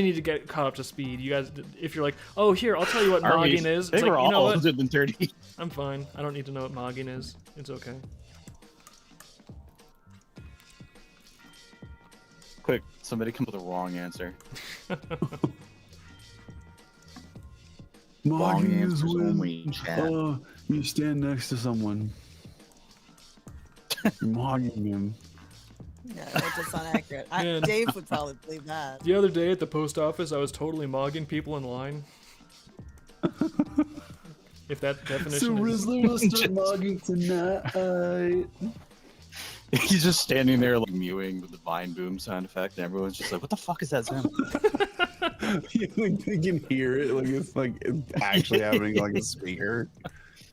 need to get caught up to speed. You guys, if you're like, oh, here, I'll tell you what mogging is. They It's were like, all you know what? older than 30. I'm fine. I don't need to know what mogging is. It's okay. Quick, somebody come up with a wrong answer. Mogging is answers only when in chat. you stand next to someone. You're mogging him. Yeah, that's just not accurate. Man. Dave would probably believe that. The other day at the post office, I was totally mogging people in line. If that definition is... will start mogging tonight. He's just standing there like mewing with the vine boom sound effect, and everyone's just like, "What the fuck is that sound?" You can hear it, like it's actually happening like a speaker.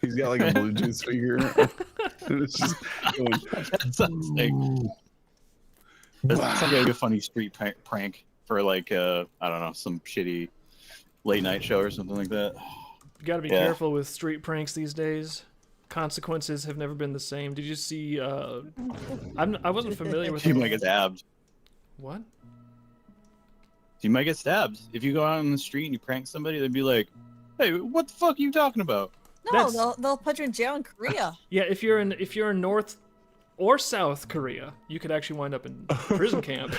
He's got like a Bluetooth speaker. And it's just going, That sounds like a funny street prank for like I don't know, some shitty late night show or something like that. You got to be Yeah. careful with street pranks these days. Consequences have never been the same. Did you see? I wasn't familiar with. You might get stabbed. What? You might get stabbed if you go out on the street and you prank somebody. They'd be like, "Hey, what the fuck are you talking about?" No, they'll put you in jail in Korea. Yeah, if you're in North or South Korea, you could actually wind up in prison camp.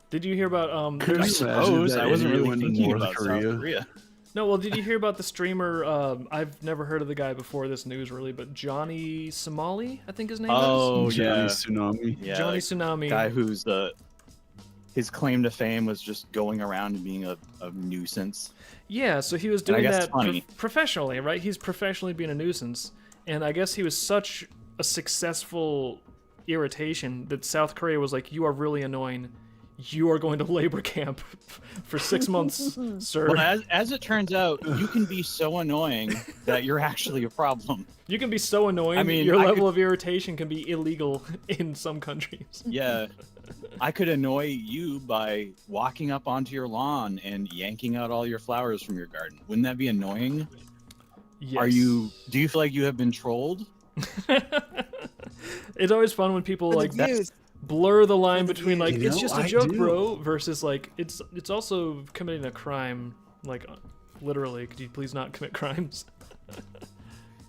Did you hear about Could I you suppose imagine I that wasn't really anyone in thinking North about Korea? South Korea. No, well, did you hear about the streamer? I've never heard of the guy before this news, really, but Johnny Somali, I think his name Oh is. Johnny yeah, Tsunami. yeah. Johnny like, Tsunami. guy who's his claim to fame was just going around and being a nuisance. Yeah, so he was And I doing guess that it's funny. professionally, right? He's professionally being a nuisance, and I guess he was such a successful irritation that South Korea was like, "You are really annoying. You are going to labor camp for 6 months, sir." Well, as it turns out, you can be so annoying that you're actually a problem. You can be so annoying. I mean, your I level could- of irritation can be illegal in some countries. Yeah. I could annoy you by walking up onto your lawn and yanking out all your flowers from your garden. Wouldn't that be annoying? Yes. Do you feel like you have been trolled? It's always fun when people For the like views. blur the line For the between like views. You it's know, just a I joke, do. bro, versus like it's also committing a crime. Like literally, could you please not commit crimes?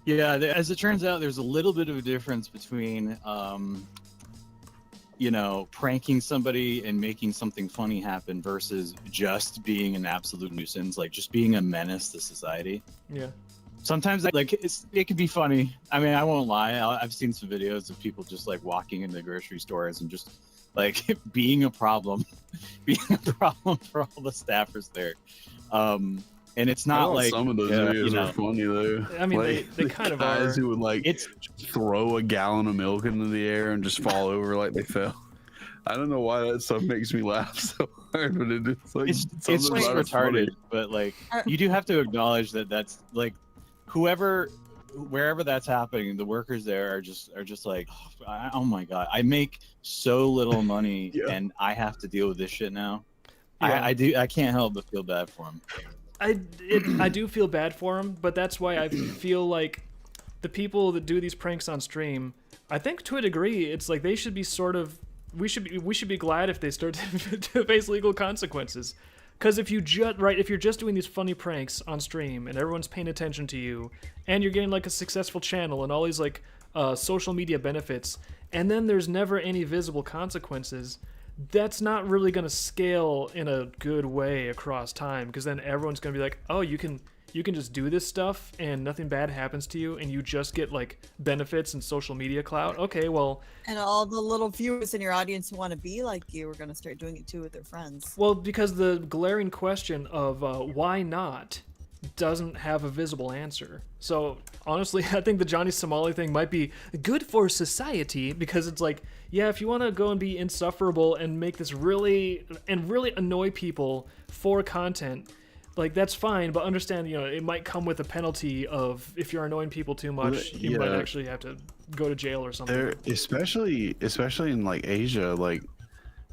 Yeah, as it turns out, there's a little bit of a difference between, pranking somebody and making something funny happen versus just being an absolute nuisance, like just being a menace to society. Yeah. Sometimes, like, it can be funny. I mean, I won't lie. I've seen some videos of people just like walking into grocery stores and just like being a problem, being a problem for all the staffers there. And it's I not thought like some of those videos are funny though. I mean, Like, they the kind of guys are. who would like it's throw a gallon of milk into the air and just fall over like they fell. I don't know why that stuff makes me laugh so hard, but it's like it's something just about it's retarded. funny. But like, you do have to acknowledge that that's like, wherever that's happening, the workers there are just like, oh my god, I make so little money Yeah. and I have to deal with this shit now. Yeah. I can't help but feel bad for them. I do feel bad for him, but that's why I feel like the people that do these pranks on stream, I think to a degree, it's like they should be sort of. We should be glad if they start to face legal consequences. Because if you're just doing these funny pranks on stream and everyone's paying attention to you, and you're getting like a successful channel and all these like social media benefits, and then there's never any visible consequences, that's not really going to scale in a good way across time. Because then everyone's going to be like, oh, you can just do this stuff and nothing bad happens to you, and you just get like benefits and social media clout. Okay, well. And all the little viewers in your audience who want to be like you are going to start doing it too with their friends. Well, because the glaring question of why not doesn't have a visible answer. So honestly, I think the Johnny Somali thing might be good for society, because it's like, yeah, if you want to go and be insufferable and make this really annoy people for content, like that's fine, but understand, it might come with a penalty of if you're annoying people too much, you might actually have to go to jail or something. There, especially in like Asia, like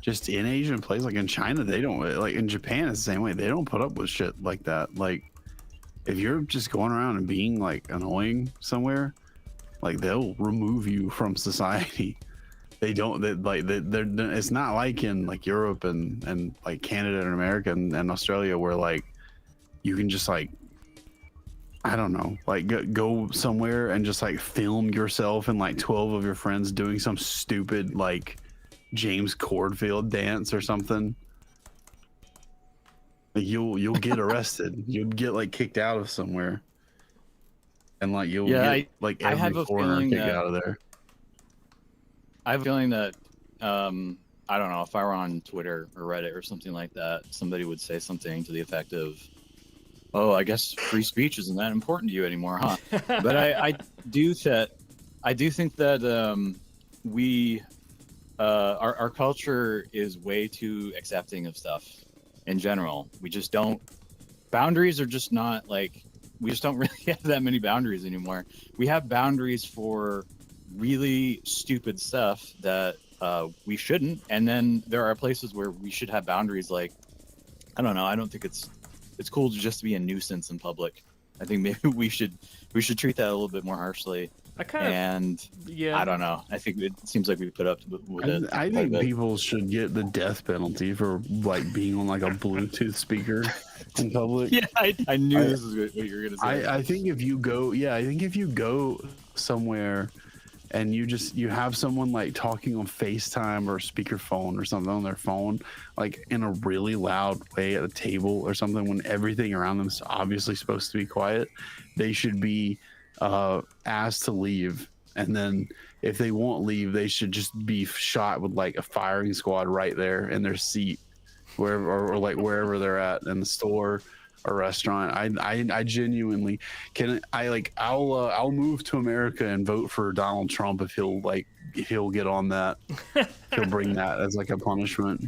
just in Asian places, like in China, they don't, like in Japan, it's the same way. They don't put up with shit like that. Like if you're just going around and being like annoying somewhere, like they'll remove you from society. They don't. It's not like in like Europe and like Canada and America and Australia where like you can just like, I don't know, like go somewhere and just like film yourself and like 12 of your friends doing some stupid like James Cordfield dance or something. Like you'll get arrested. You'll get like kicked out of somewhere, and like you'll get like I have every a foreigner feeling kicked that- out of there. I have a feeling that I don't know, if I were on Twitter or Reddit or something like that, somebody would say something to the effect of, "Oh, I guess free speech isn't that important to you anymore, huh?" But I do think that we our culture is way too accepting of stuff in general. We just don't, boundaries are just not like, we just don't really have that many boundaries anymore. We have boundaries for really stupid stuff that we shouldn't, and then there are places where we should have boundaries. Like, I don't know, I don't think it's cool to just be a nuisance in public. I think maybe we should treat that a little bit more harshly. I don't know. I think it seems like we put up with it. I think people should get the death penalty for like being on like a Bluetooth speaker in public. Yeah, I knew this was what you were gonna say. I think if you go somewhere and you have someone like talking on FaceTime or speakerphone or something on their phone, like in a really loud way at a table or something, when everything around them is obviously supposed to be quiet, they should be asked to leave. And then if they won't leave, they should just be shot with like a firing squad right there in their seat, wherever, or like wherever they're at, in the store or restaurant. I genuinely I'll move to America and vote for Donald Trump if he'll get on that. He'll bring that as like a punishment.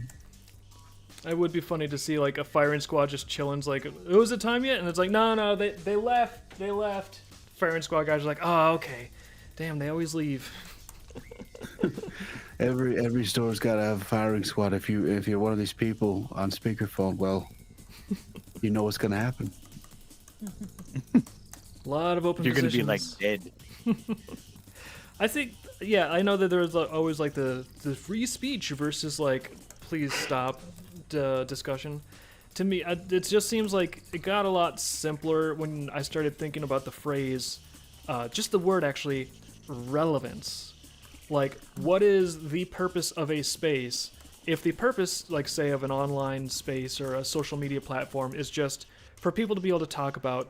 It would be funny to see like a firing squad just chilling. It's like, it was the time yet? And it's like, no, they left. Firing squad guys are like, oh, okay. Damn, they always leave. Every store's got to have a firing squad. If you're one of these people on speakerphone, well, you know what's gonna happen. A lot of open. You're positions. gonna be like dead. I think, yeah, I know that there's always like the free speech versus like please stop discussion. To me, it just seems like it got a lot simpler when I started thinking about the phrase, just the word actually, relevance. Like, what is the purpose of a space? If the purpose, like say, of an online space or a social media platform is just for people to be able to talk about,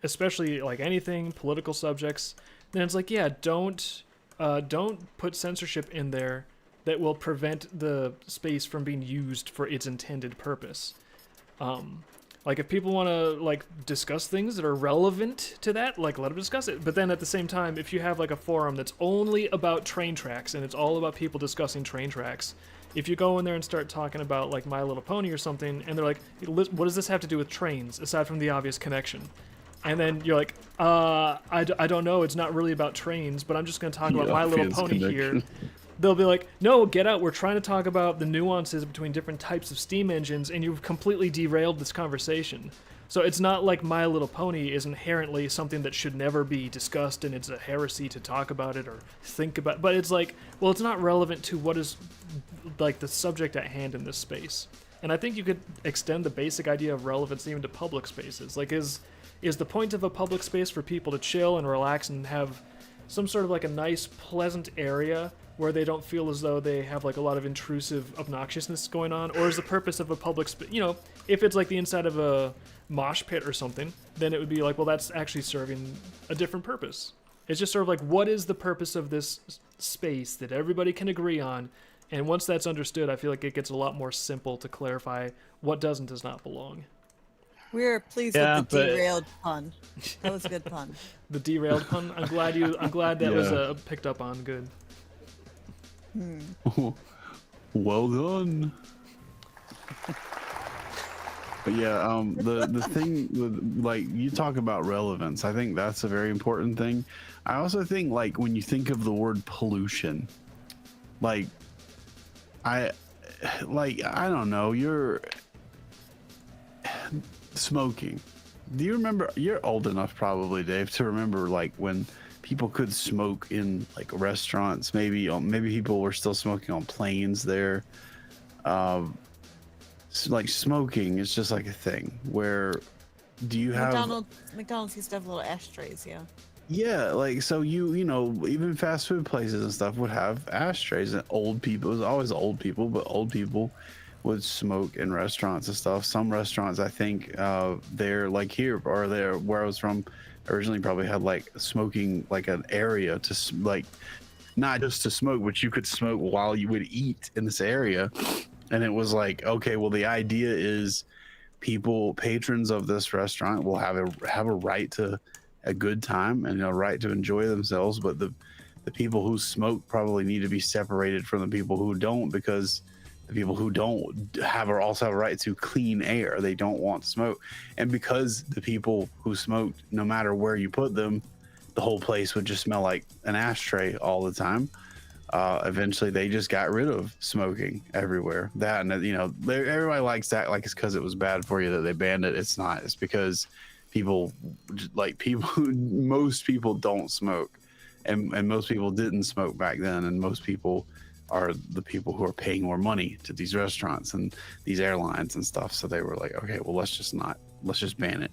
especially like anything, political subjects, then it's like, yeah, don't put censorship in there that will prevent the space from being used for its intended purpose. Like if people want to like discuss things that are relevant to that, like let them discuss it. But then at the same time, if you have like a forum that's only about train tracks and it's all about people discussing train tracks, if you go in there and start talking about like My Little Pony or something, and they're like, what does this have to do with trains aside from the obvious connection? And then you're like, I don't know, it's not really about trains, but I'm just going to talk about My Little Pony here. They'll be like, no, get out. We're trying to talk about the nuances between different types of steam engines, and you've completely derailed this conversation. So it's not like My Little Pony is inherently something that should never be discussed, and it's a heresy to talk about it or think about. But it's like, well, it's not relevant to what is like the subject at hand in this space. And I think you could extend the basic idea of relevance even to public spaces. Like, is the point of a public space for people to chill and relax and have some sort of like a nice, pleasant area where they don't feel as though they have like a lot of intrusive obnoxiousness going on? Or is the purpose of a public space, if it's like the inside of a mosh pit or something, then it would be like, well, that's actually serving a different purpose. It's just sort of like, what is the purpose of this space that everybody can agree on? And once that's understood, I feel like it gets a lot more simple to clarify what does and does not belong. We're pleased with the derailed pun. That was a good pun. The derailed pun? I'm glad that was picked up on. Good. Well done. But yeah, the thing with, like, you talk about relevance, I think that's a very important thing. I also think, like, when you think of the word pollution, like I don't know, you're smoking. Do you remember, you're old enough probably, Dave, to remember like when people could smoke in like restaurants, maybe people were still smoking on planes there. Like smoking is just like a thing where, do you have McDonald's used to have little ashtrays? Yeah, like, so you know, even fast food places and stuff would have ashtrays, and old people, it was always old people, but old people would smoke in restaurants and stuff. Some restaurants, I think, they're like here or there where I was from originally, probably had like smoking, like an area to like, not just to smoke, but you could smoke while you would eat in this area. And it was like, okay, well, the idea is patrons of this restaurant will have a right to a good time and a right to enjoy themselves, but the the people who smoke probably need to be separated from the people who don't, because the people who don't also have a right to clean air. They don't want to smoke. And because the people who smoked, no matter where you put them, the whole place would just smell like an ashtray all the time. Eventually they just got rid of smoking everywhere. That, and you know, everybody likes that, like it's because it was bad for you that they banned it. It's not. It's because most people don't smoke, and most people didn't smoke back then, and most people are the people who are paying more money to these restaurants and these airlines and stuff. So they were like, okay, well, let's just ban it.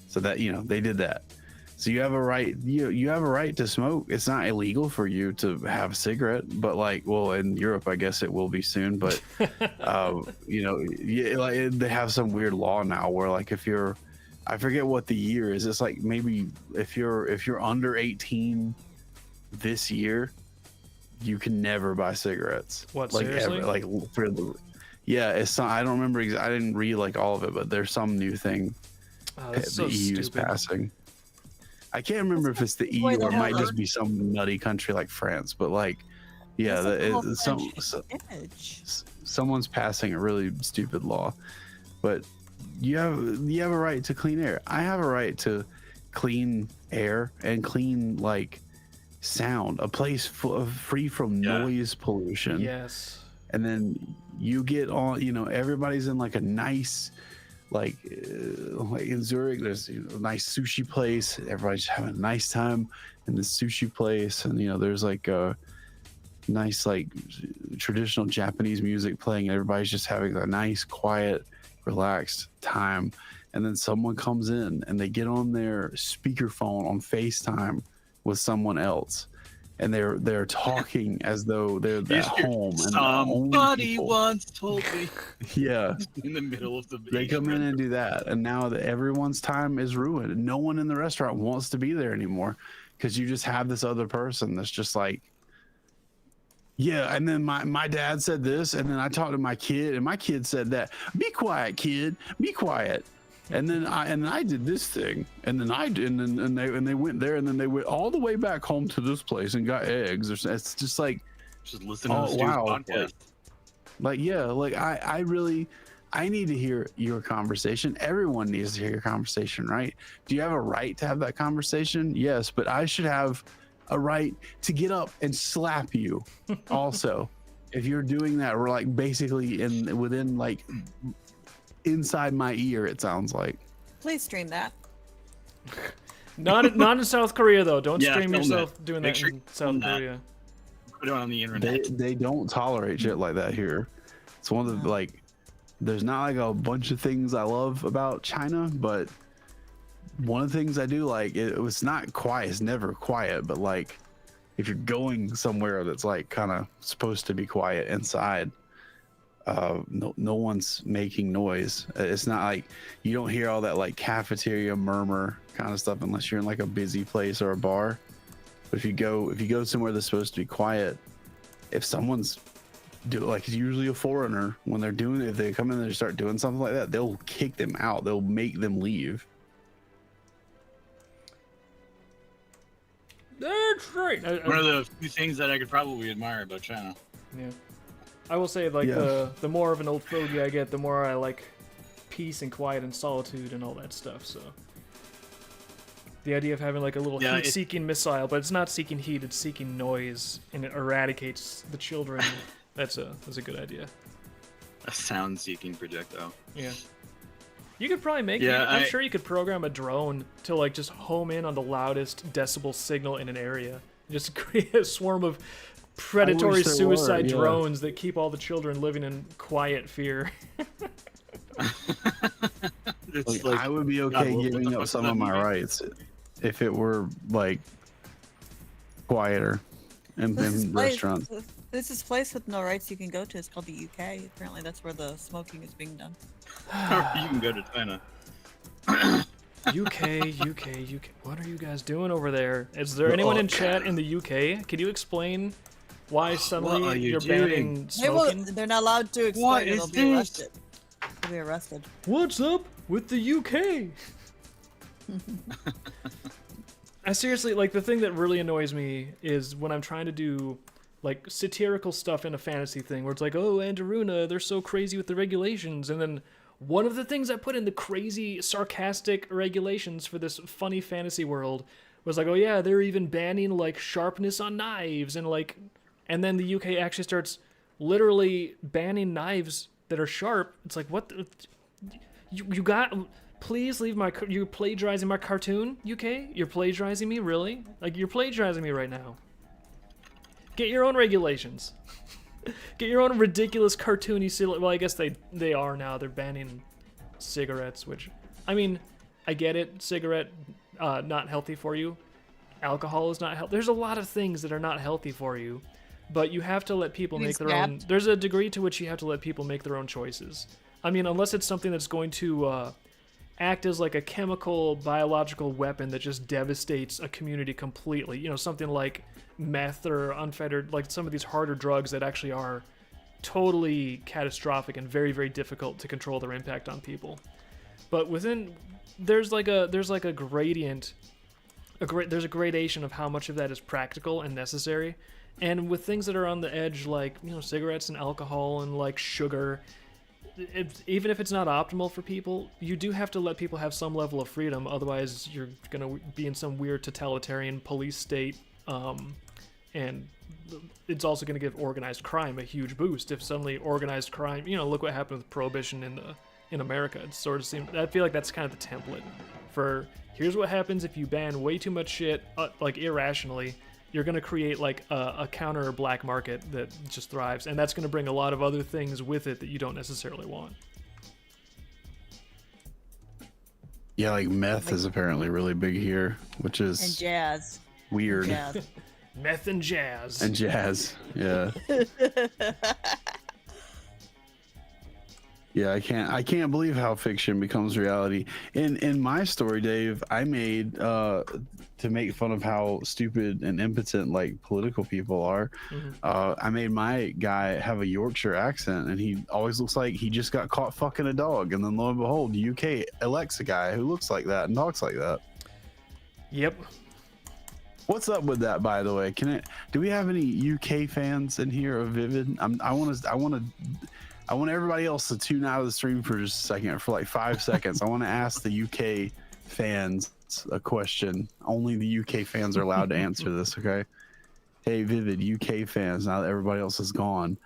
So that, you know, they did that. So you have a right, you have a right to smoke. It's not illegal for you to have a cigarette, but like, well, in Europe, I guess it will be soon. But you know, like they have some weird law now where like if you're, I forget what the year is. It's like maybe if you're under 18 this year, you can never buy cigarettes. What, like seriously? ever, like for the, yeah, it's not, I don't remember. I didn't read like all of it, but there's some new thing That's the so EU is stupid. passing. I can't remember if it's the EU or it might just be some nutty country like France, but like, yeah, someone's passing a really stupid law. But you have a right to clean air. I have a right to clean air and clean like sound, a place free from noise pollution. Yes. And then you get on, you know, everybody's in like a nice, like in Zurich, there's, you know, a nice sushi place. Everybody's having a nice time in the sushi place, and you know, there's like a nice like traditional Japanese music playing. Everybody's just having a nice, quiet, relaxed time. And then someone comes in and they get on their speakerphone on FaceTime with someone else, and they're talking as though they're at home. And somebody once told me. Yeah, In the middle of the they come in and do that, and now that everyone's time is ruined. No one in the restaurant wants to be there anymore because you just have this other person that's just like, yeah. And then my dad said this, and then I talked to my kid, and my kid said that. Be quiet, kid. Be quiet. And then I did this thing, and then I did, and they went there, and then they went all the way back home to this place and got eggs. It's just like, just listen to the podcast. Like, yeah, like I need to hear your conversation. Everyone needs to hear your conversation, right? Do you have a right to have that conversation? Yes, but I should have a right to get up and slap you also. If you're doing that, we're like basically within like inside my ear, it sounds like. Please stream that. Not in South Korea though. Don't Yeah, stream film yourself that. doing Make that sure in you South film that. Korea. Put it on the internet. They don't tolerate shit like that here. It's one of the, like, there's not like a bunch of things I love about China, but one of the things I do like, it was not quiet. It's never quiet, but like if you're going somewhere that's like kind of supposed to be quiet inside, no one's making noise. It's not like you don't hear all that like cafeteria murmur kind of stuff unless you're in like a busy place or a bar. But if you go somewhere that's supposed to be quiet, if someone's like, it's usually a foreigner, when they're doing it, if they come in there and start doing something like that, they'll kick them out. They'll make them leave. That's right. One of the few things that I could probably admire about China. Yeah. I will say, like, the more of an old fogey I get, the more I like peace and quiet and solitude and all that stuff, so. The idea of having like a little heat-seeking missile, but it's not seeking heat, it's seeking noise, and it eradicates the children. That's a good idea. A sound-seeking projectile. Yeah. You could probably make I'm sure you could program a drone to like just home in on the loudest decibel signal in an area. Just create a swarm of predatory suicide drones that keep all the children living in quiet fear. Like, I would be okay giving up some of my rights if it were like quieter in restaurants. This is a place with no rights you can go to. It's called the UK. Apparently that's where the smoking is being done. You can go to China. UK. What are you guys doing over there? Is there anyone in chat in the UK? Can you explain why suddenly you're banning smoking? They're not allowed to explain it. They'll be arrested. They'll be arrested. What's up with the UK? I seriously, like, the thing that really annoys me is when I'm trying to do, like, satirical stuff in a fantasy thing, where it's like, oh, Andaruna, they're so crazy with the regulations, and then one of the things I put in the crazy, sarcastic regulations for this funny fantasy world was like, oh yeah, they're even banning, like, sharpness on knives, and, like, and then the UK actually starts literally banning knives that are sharp. It's like, what the, you got... Please leave my... You're plagiarizing my cartoon, UK? You're plagiarizing me, really? Like, you're plagiarizing me right now. Get your own regulations. Get your own ridiculous cartoony... Well, I guess they are now. They're banning cigarettes, which... I mean, I get it. Cigarette, not healthy for you. Alcohol is not healthy. There's a lot of things that are not healthy for you. But you have to let people make their own... There's a degree to which you have to let people make their own choices. I mean, unless it's something that's going to... act as like a chemical biological weapon that just devastates a community completely, you know, something like meth or unfettered, like some of these harder drugs that actually are totally catastrophic and very, very difficult to control their impact on people. But within, there's like a gradient, there's a gradation of how much of that is practical and necessary. And with things that are on the edge, like, you know, cigarettes and alcohol and like sugar, even if it's not optimal for people, you do have to let people have some level of freedom. Otherwise, you're going to be in some weird totalitarian police state. And it's also going to give organized crime a huge boost. If suddenly organized crime, you know, look what happened with Prohibition in America. It sort of seems, I feel like that's kind of the template for here's what happens if you ban way too much shit, like irrationally. You're going to create like a counter black market that just thrives, and that's going to bring a lot of other things with it that you don't necessarily want. Yeah, like meth is apparently really big here, which is And jazz. weird. Jazz. Meth and jazz. And jazz, yeah. Yeah, I can't believe how fiction becomes reality. In my story, Dave, I made to make fun of how stupid and impotent like political people are. I made my guy have a Yorkshire accent, and he always looks like he just got caught fucking a dog. And then lo and behold, the UK elects a guy who looks like that and talks like that. Yep. What's up with that, by the way? Do we have any UK fans in here of Vivid? I want everybody else to tune out of the stream for just a second, for like 5 seconds. I want to ask the UK fans a question. Only the UK fans are allowed to answer this, okay? Hey, Vivid, UK fans, now that everybody else is gone.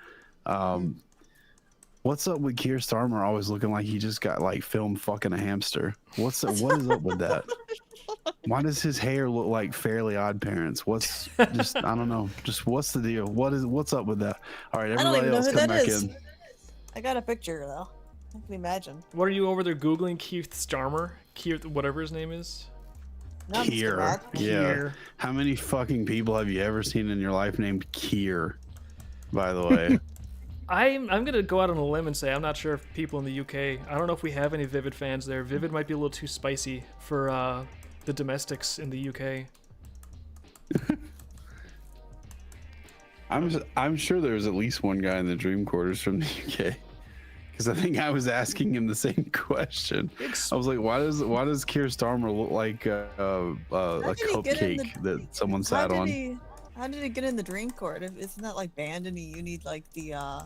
What's up with Keir Starmer always looking like he just got like filmed fucking a hamster? What is up with that? Why does his hair look like Fairly Odd Parents? What's just, I don't know. Just what's the deal? What's up with that? All right, everybody else come back in. I got a picture though. I can imagine. What are you over there Googling? Keith Starmer? Keith, whatever his name is? Keir. Yeah. Keir. How many fucking people have you ever seen in your life named Keir, by the way? I'm gonna go out on a limb and say I'm not sure if people in the UK. I don't know if we have any Vivid fans there. Vivid might be a little too spicy for the domestics in the UK. I'm sure there's at least one guy in the Dream Quarters from the UK, because I think I was asking him the same question. I was like, why does Keir Starmer look like a cupcake that someone sat on? How did he get in the Dream Court? Isn't that like banned and you need like the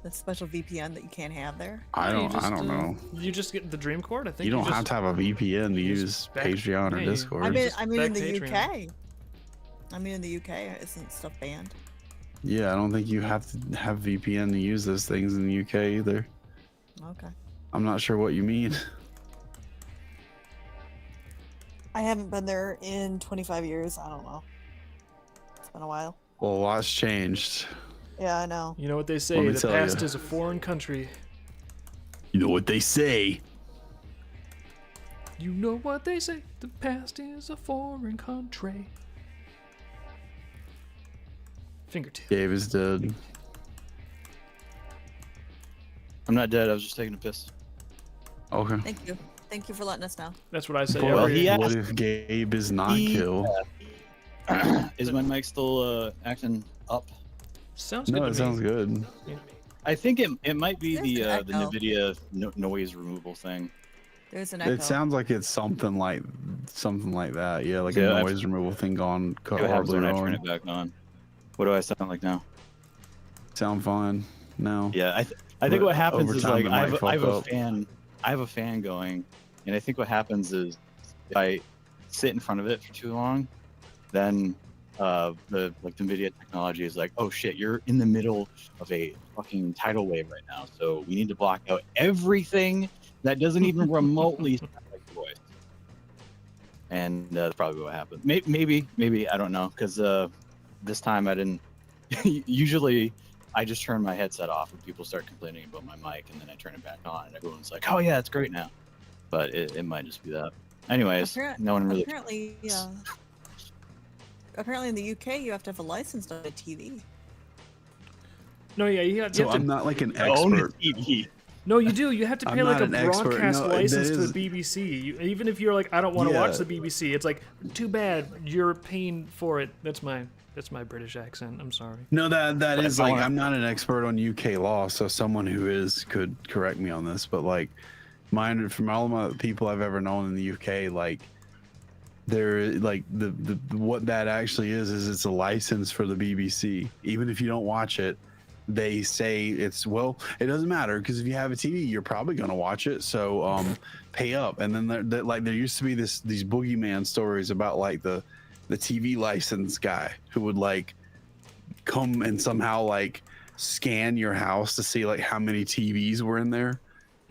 special VPN that you can't have there? I don't know. You just get the Dream Court? I think you don't have to have a VPN to use Patreon or Discord. I mean in the Patreon. UK. I mean in the UK, isn't stuff banned? Yeah, I don't think you have to have VPN to use those things in the UK either. Okay. I'm not sure what you mean. I haven't been there in 25 years. I don't know. It's been a while. Well, a lot's changed. Yeah, I know. You know what they say, the past is a foreign country. You know what they say. You know what they say, the past is a foreign country. Fingertip. Dave is dead. I'm not dead. I was just taking a piss. Okay. Thank you. Thank you for letting us know. That's what I say. Well, every- What if Gabe is not killed? Is my mic still acting up? Sounds good No, to it me. sounds good. I think it might be There's the an echo. NVIDIA noise removal thing. There's an echo. It sounds like it's something like something like that. Yeah, like Yeah, a I've- noise removal thing gone What happens horribly when I turn wrong. it back on? What do I sound like now? Sound fine? No. Yeah, I think But what happens over is time like it I might have fuck a up. fan, I have a fan going, and I think what happens is if I sit in front of it for too long, then the NVIDIA technology is like, oh shit, you're in the middle of a fucking tidal wave right now, so we need to block out everything that doesn't even remotely sound like the voice. And that's probably what happened. Maybe I don't know, because this time I didn't. Usually, I just turn my headset off when people start complaining about my mic, and then I turn it back on, and everyone's like, "Oh yeah, it's great now." But it might just be that. Anyways, no one really. Apparently in the UK you have to have a license to have a TV. No, yeah, you have So to. I'm not like an Own a expert. TV. No, you do. You have to I'm pay like not a an expert. broadcast No, that license to is- the BBC. Even if you're like, I don't want to Yeah. watch the BBC, it's like, too bad. You're paying for it. That's my British accent. I'm sorry. No, that is I like wanna- I'm not an expert on UK law, so someone who is could correct me on this. But like, from all of my people I've ever known in the UK, like there like the what that actually is it's a license for the BBC. Even if you don't watch it, they say it doesn't matter, because if you have a TV, you're probably gonna watch it. So pay up. And then there used to be these boogeyman stories about like the TV license guy who would like come and somehow like scan your house to see like how many TVs were in there.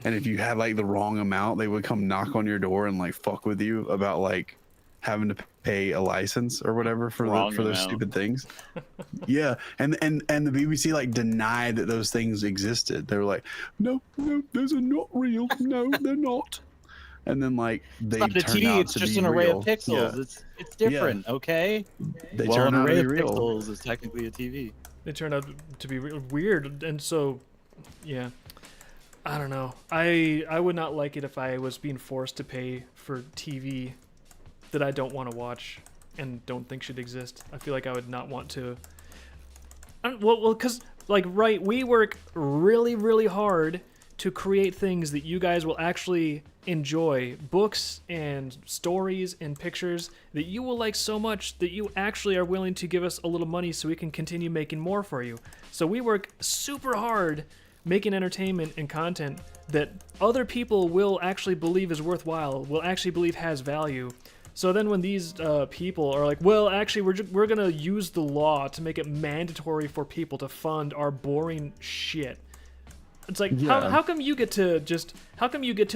And if you had like the wrong amount, they would come knock on your door and like fuck with you about like having to pay a license or whatever for Wrong those amount. stupid things. Yeah, and the BBC like denied that those things existed. They were like, no, those are not real. No, they're not. And then like they It's not a turned TV. out It's to just be an array real. of pixels. Yeah. It's different. Okay. They Well, turned an out to array be of real. pixels is technically a TV. They turned out to be weird, and so, yeah. I don't know. I would not like it if I was being forced to pay for TV that I don't want to watch and don't think should exist. I feel like I would not want to. Well, because like, right, we work really, really hard to create things that you guys will actually enjoy, books and stories and pictures that you will like so much that you actually are willing to give us a little money so we can continue making more for you. So we work super hard making entertainment and content that other people will actually believe is worthwhile, will actually believe has value. So then when these people are like, well, actually, we're going to use the law to make it mandatory for people to fund our boring shit. It's like, how come you get to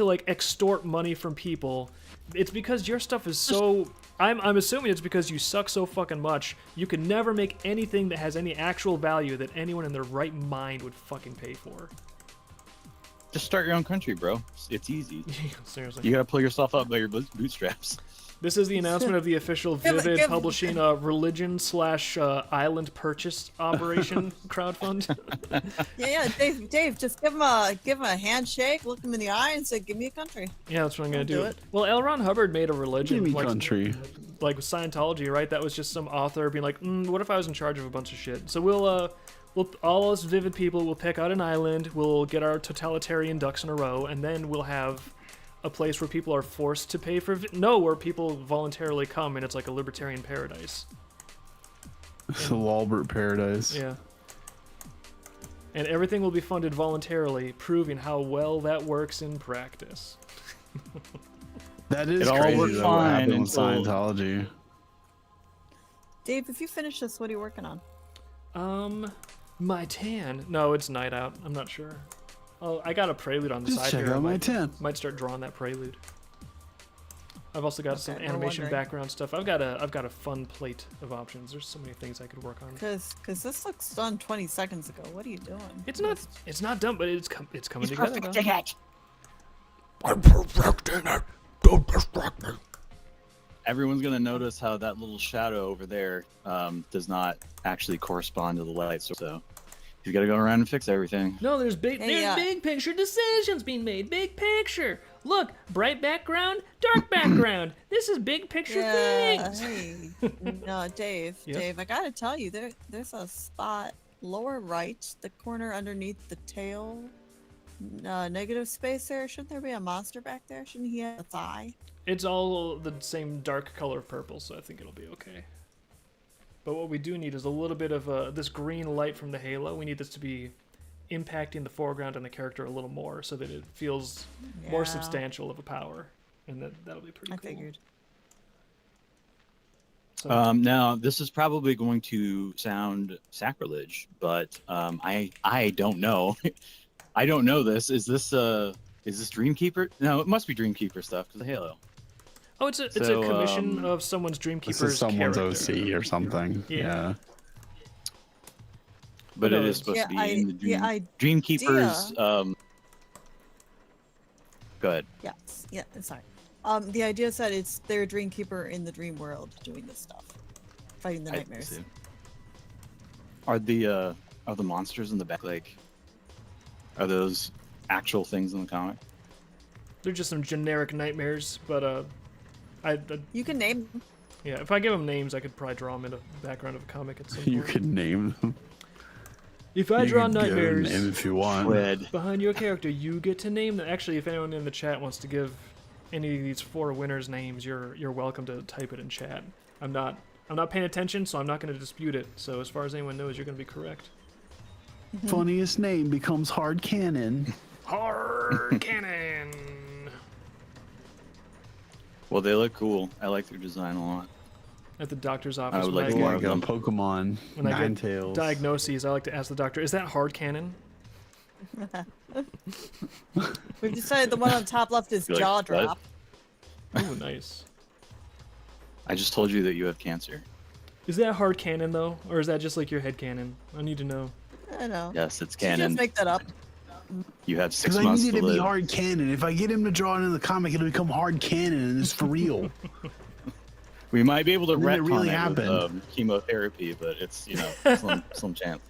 like extort money from people? It's because your stuff is so... I'm assuming it's because you suck so fucking much, you can never make anything that has any actual value that anyone in their right mind would fucking pay for. Just start your own country, bro. It's easy. Seriously. You gotta pull yourself up by your bootstraps. This is the announcement of the official Vivid Publishing religion/island purchase operation crowdfund. Yeah, Dave, just give him a handshake, look him in the eye, and say, "Give me a country." Yeah, that's what I'm gonna I'll do do. it. Well, L. Ron Hubbard made a religion, Give me like, country. like Scientology, right? That was just some author being like, "What if I was in charge of a bunch of shit?" So we'll all us Vivid people will pick out an island, we'll get our totalitarian ducks in a row, and then we'll have a place where people are forced to pay for where people voluntarily come, and it's like a libertarian paradise. It's a Walbert paradise. Yeah. And everything will be funded voluntarily, proving how well that works in practice. That is It all crazy worked though, what fine happened with until- Scientology. Dave, if you finish this, what are you working on? My tan. No, it's night out. I'm not sure. Oh, I got a prelude on the Just side check here. out I my might, tent. might start drawing that prelude. I've also got some Okay, we're animation wondering. background stuff. I've got a fun plate of options. There's so many things I could work on. Because this looks done 20 seconds ago. What are you doing? It's not done, but it's coming together. though. I'm perfecting it. Don't distract me. Everyone's gonna notice how that little shadow over there does not actually correspond to the light. So you gotta go around and fix everything. No, there's big Hey, big picture decisions being made. Big picture. Look, bright background, dark background. This is big picture things. Hey. No, Dave, Yes? Dave, I gotta tell you, there's a spot lower right, the corner underneath the tail negative space there. Shouldn't there be a monster back there? Shouldn't he have a thigh? It's all the same dark color of purple, so I think it'll be okay. But what we do need is a little bit of this green light from the halo. We need this to be impacting the foreground and the character a little more so that it feels more Yeah. substantial of a power. And that'll be pretty I cool. figured. So, Now this is probably going to sound sacrilege, but I don't know. I don't know this. Is this Dreamkeeper? No, it must be Dreamkeeper stuff because of Halo. oh, it's a so, commission of someone's This Dreamkeeper's is someone's character. OC or something. Yeah. Yeah. But No, it it's- is supposed to be Yeah, in the Dreamkeeper's. Go ahead. Yes. Yeah. Sorry. The idea said it's their Dreamkeeper in the dream world doing this stuff, fighting the I nightmares. see. Are the monsters in the back are those actual things in the comic? They're just some generic nightmares, but I You can name them. yeah, if I give them names, I could probably draw them in the background of a comic at some point. You could name them. If I You draw could give them a nightmares name if you want. Red. behind your character, you get to name them. Actually, if anyone in the chat wants to give any of these 4 winners names, you're welcome to type it in chat. I'm not paying attention, so I'm not going to dispute it. So as far as anyone knows, you're going to be correct. Funniest name becomes hard canon. Hard cannon. Well, they look cool. I like their design a lot. At the doctor's office, would when like I more get of Like them. a Pokemon When I get Ninetales. diagnoses, I like to ask the doctor, "Is that hard cannon?" We've decided the one on top left is You're like, jaw "What?" drop. Oh, nice. I just told you that you have cancer. Is that hard cannon though, or is that just like your head cannon? I need to know. I know. Yes, it's Did you canon. just make that up? You have 6 Because I months need it to to be live. hard canon. If I get him to draw it in the comic, it'll become hard canon and it's for real. We might be able to And then it retcon really it with happened. chemotherapy, but it's slim chance.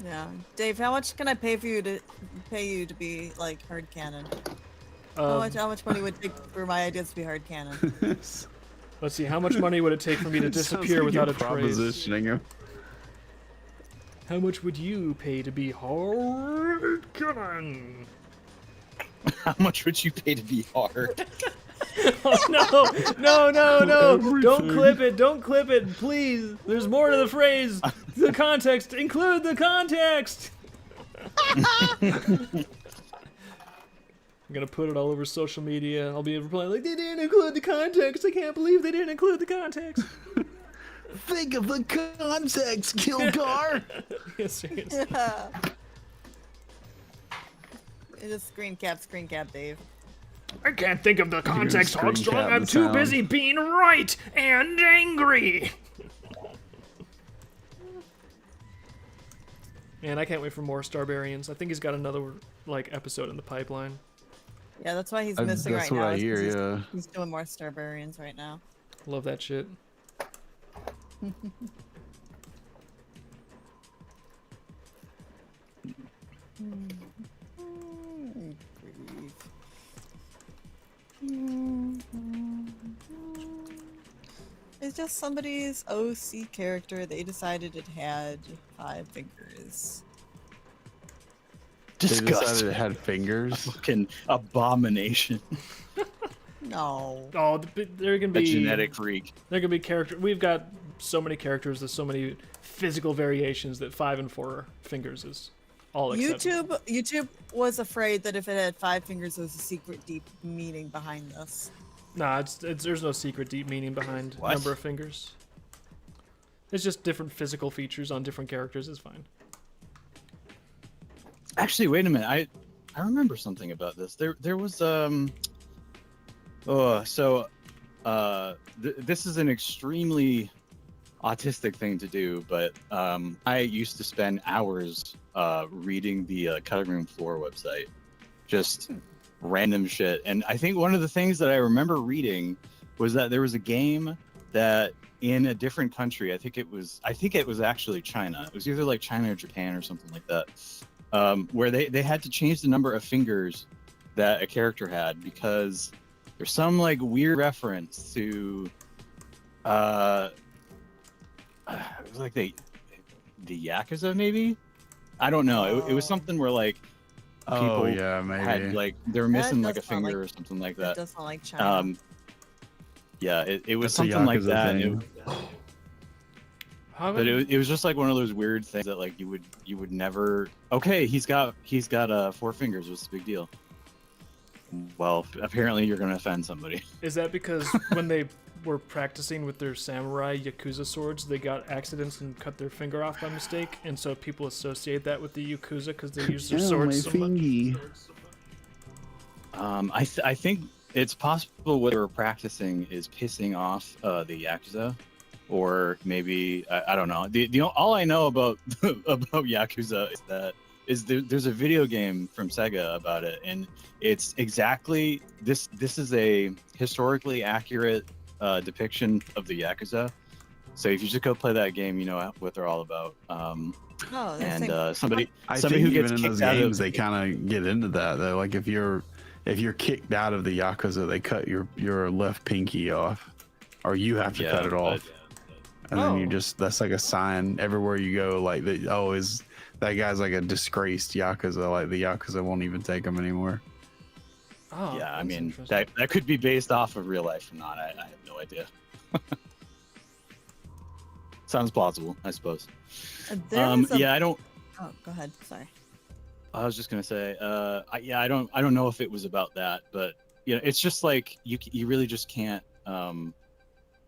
Yeah. Dave, how much can I pay you to be like hard cannon? How much money would it take for my ideas to be hard cannon? Let's see, how much money would it take for me to It sounds disappear like you're without a trace? propositioning him. How much would you pay to be hard cannon? How much would you pay to be hard? Oh no! Don't Everything. clip it! Don't clip it, please! There's more to the phrase. The context. Include the context. I'm gonna put it all over social media. I'll be replying like, "They didn't include the context. I can't believe they didn't include the context." Think of the context, Kilgar. Yes, seriously. It is screen cap, Dave. I can't think of the context, screen Hogstrong. cap I'm the too sound. busy being right and angry. Man, I can't wait for more Starbarians. I think he's got another episode in the pipeline. Yeah, that's why he's missing That's right what now. I is 'cause hear, he's, yeah. he's doing more Starbarians right now. Love that shit. Grief. It's just somebody's OC character. They decided it had 5 fingers. They decided Disgusting. it had fingers. Fucking abomination. No. Oh, there can A be genetic freak. There can be character. We've got so many characters. There's so many physical variations that 5 and 4 fingers is all acceptable. YouTube was afraid that if it had 5 fingers, there was a secret deep meaning behind this. Nah, it's there's no secret deep meaning behind What? number of fingers. It's just different physical features on different characters. It's fine. Actually, wait a minute. I remember something about this. There was this is an extremely autistic thing to do, but I used to spend hours reading the cutting room floor website, just random shit. And I think one of the things that I remember reading was that there was a game that in a different country, I think it was actually China. It was either like China or Japan or something like that, where they had to change the number of fingers that a character had because there's some like weird reference to it was like the Yakuza maybe. I don't know. It was something where like people yeah, maybe. had like they were That missing like a does sound finger like- or something like It that. does sound like China. Yeah, it was That's a something like Yakuza that. thing. How But it was just like one of those weird things that like you would never. Okay, he's got 4 fingers. What's the big deal? Well, apparently you're gonna offend somebody. is that because when they were practicing with their samurai Yakuza swords, they got accidents and cut their finger off by mistake, and so people associate that with the Yakuza because they use their swords so much? fingy. I think it's possible what they were practicing is pissing off the Yakuza, or maybe I don't know. All I know about about Yakuza is there's a video game from Sega about it, and it's exactly this. This is a historically accurate depiction of the Yakuza. So if you just go play that game, you know what they're all about. Oh, they're And saying- somebody I somebody think who gets even in kicked those out games, of they kind of get into that though. Like if you're kicked out of the Yakuza, they cut your left pinky off, or you have to cut it off. And then you Oh. just, that's like a sign everywhere you go, like, is that guy's like a disgraced Yakuza, like the Yakuza won't even take him anymore. Oh, Yeah, I that's mean interesting. that could be based off of real life or not. I have no idea. Sounds plausible, I suppose. there was a- Yeah, I don't. Oh, go ahead. Sorry. I was just gonna say, I don't know if it was about that, but you know, it's just like you really just can't,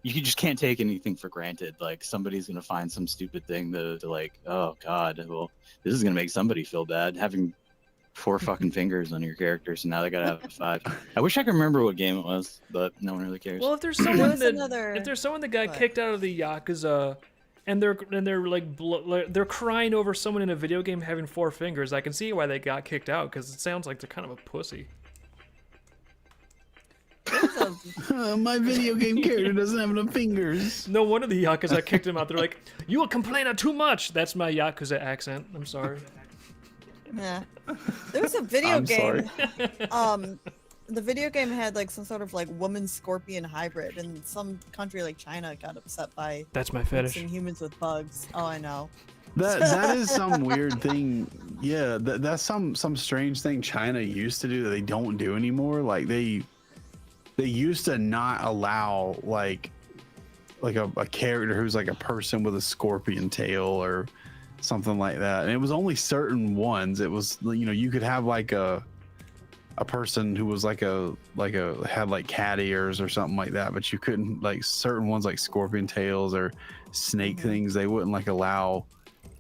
you just can't take anything for granted. Like somebody's gonna find some stupid thing to like, oh god, well, this is gonna make somebody feel bad having 4 fucking fingers on your character, so now they gotta have 5. I wish I could remember what game it was, but no one really cares. Well, if there's someone was that another- if there's someone that got What? kicked out of the Yakuza, and they're like they're crying over someone in a video game having 4 fingers, I can see why they got kicked out because it sounds like they're kind of a pussy. My video game character doesn't have enough fingers. No wonder the Yakuza kicked him out. They're like, "You a complainer too much." That's my Yakuza accent. I'm sorry. Yeah. There was a video I'm game. sorry. The video game had like some sort of like woman scorpion hybrid, and some country like China got upset by That's my fetish. mixing humans with bugs. Oh, I know. That is some weird thing. Yeah, that's some strange thing China used to do that they don't do anymore. Like they used to not allow like a character who's like a person with a scorpion tail or something like that. And it was only certain ones. It was, you know, you could have like a person who was like a had like cat ears or something like that, but you couldn't, like certain ones like scorpion tails or snake things, they wouldn't like allow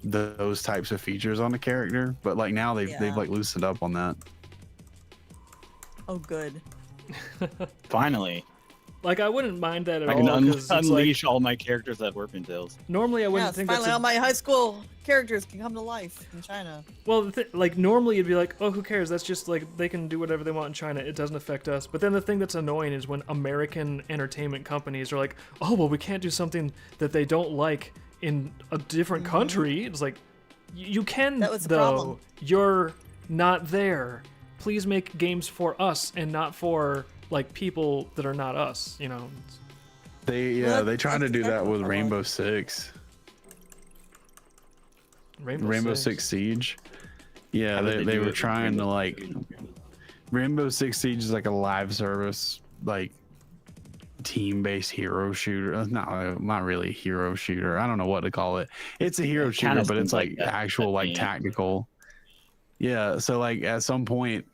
those types of features on the character. But like now they've Yeah. like loosened up on that. Oh, good. Finally, Like I wouldn't mind that at I can all. 'Cause it's like, unleash all my characters that work in tails. normally I wouldn't Yes, think finally that's all my high school characters can come to life in China. well, like normally it'd be like, oh, who cares? That's just like they can do whatever they want in China. It doesn't affect us. But then the thing that's annoying is when American entertainment companies are like, oh, well, we can't do something that they don't like in a different country. It's like, you can That was the though. problem. You're not there. Please make games for us and not for like people that are not us. You know. Well, They tried to that's do that exactly with what I Rainbow Six. Rainbow Six Siege. Yeah, How did they they do were it? trying to like Rainbow Six Siege is like a live service, like team-based hero shooter. Not really a hero shooter. I don't know what to call it. It's a hero It kinda shooter, but it's seems like like that actual to like me. tactical. Yeah, so like at some point,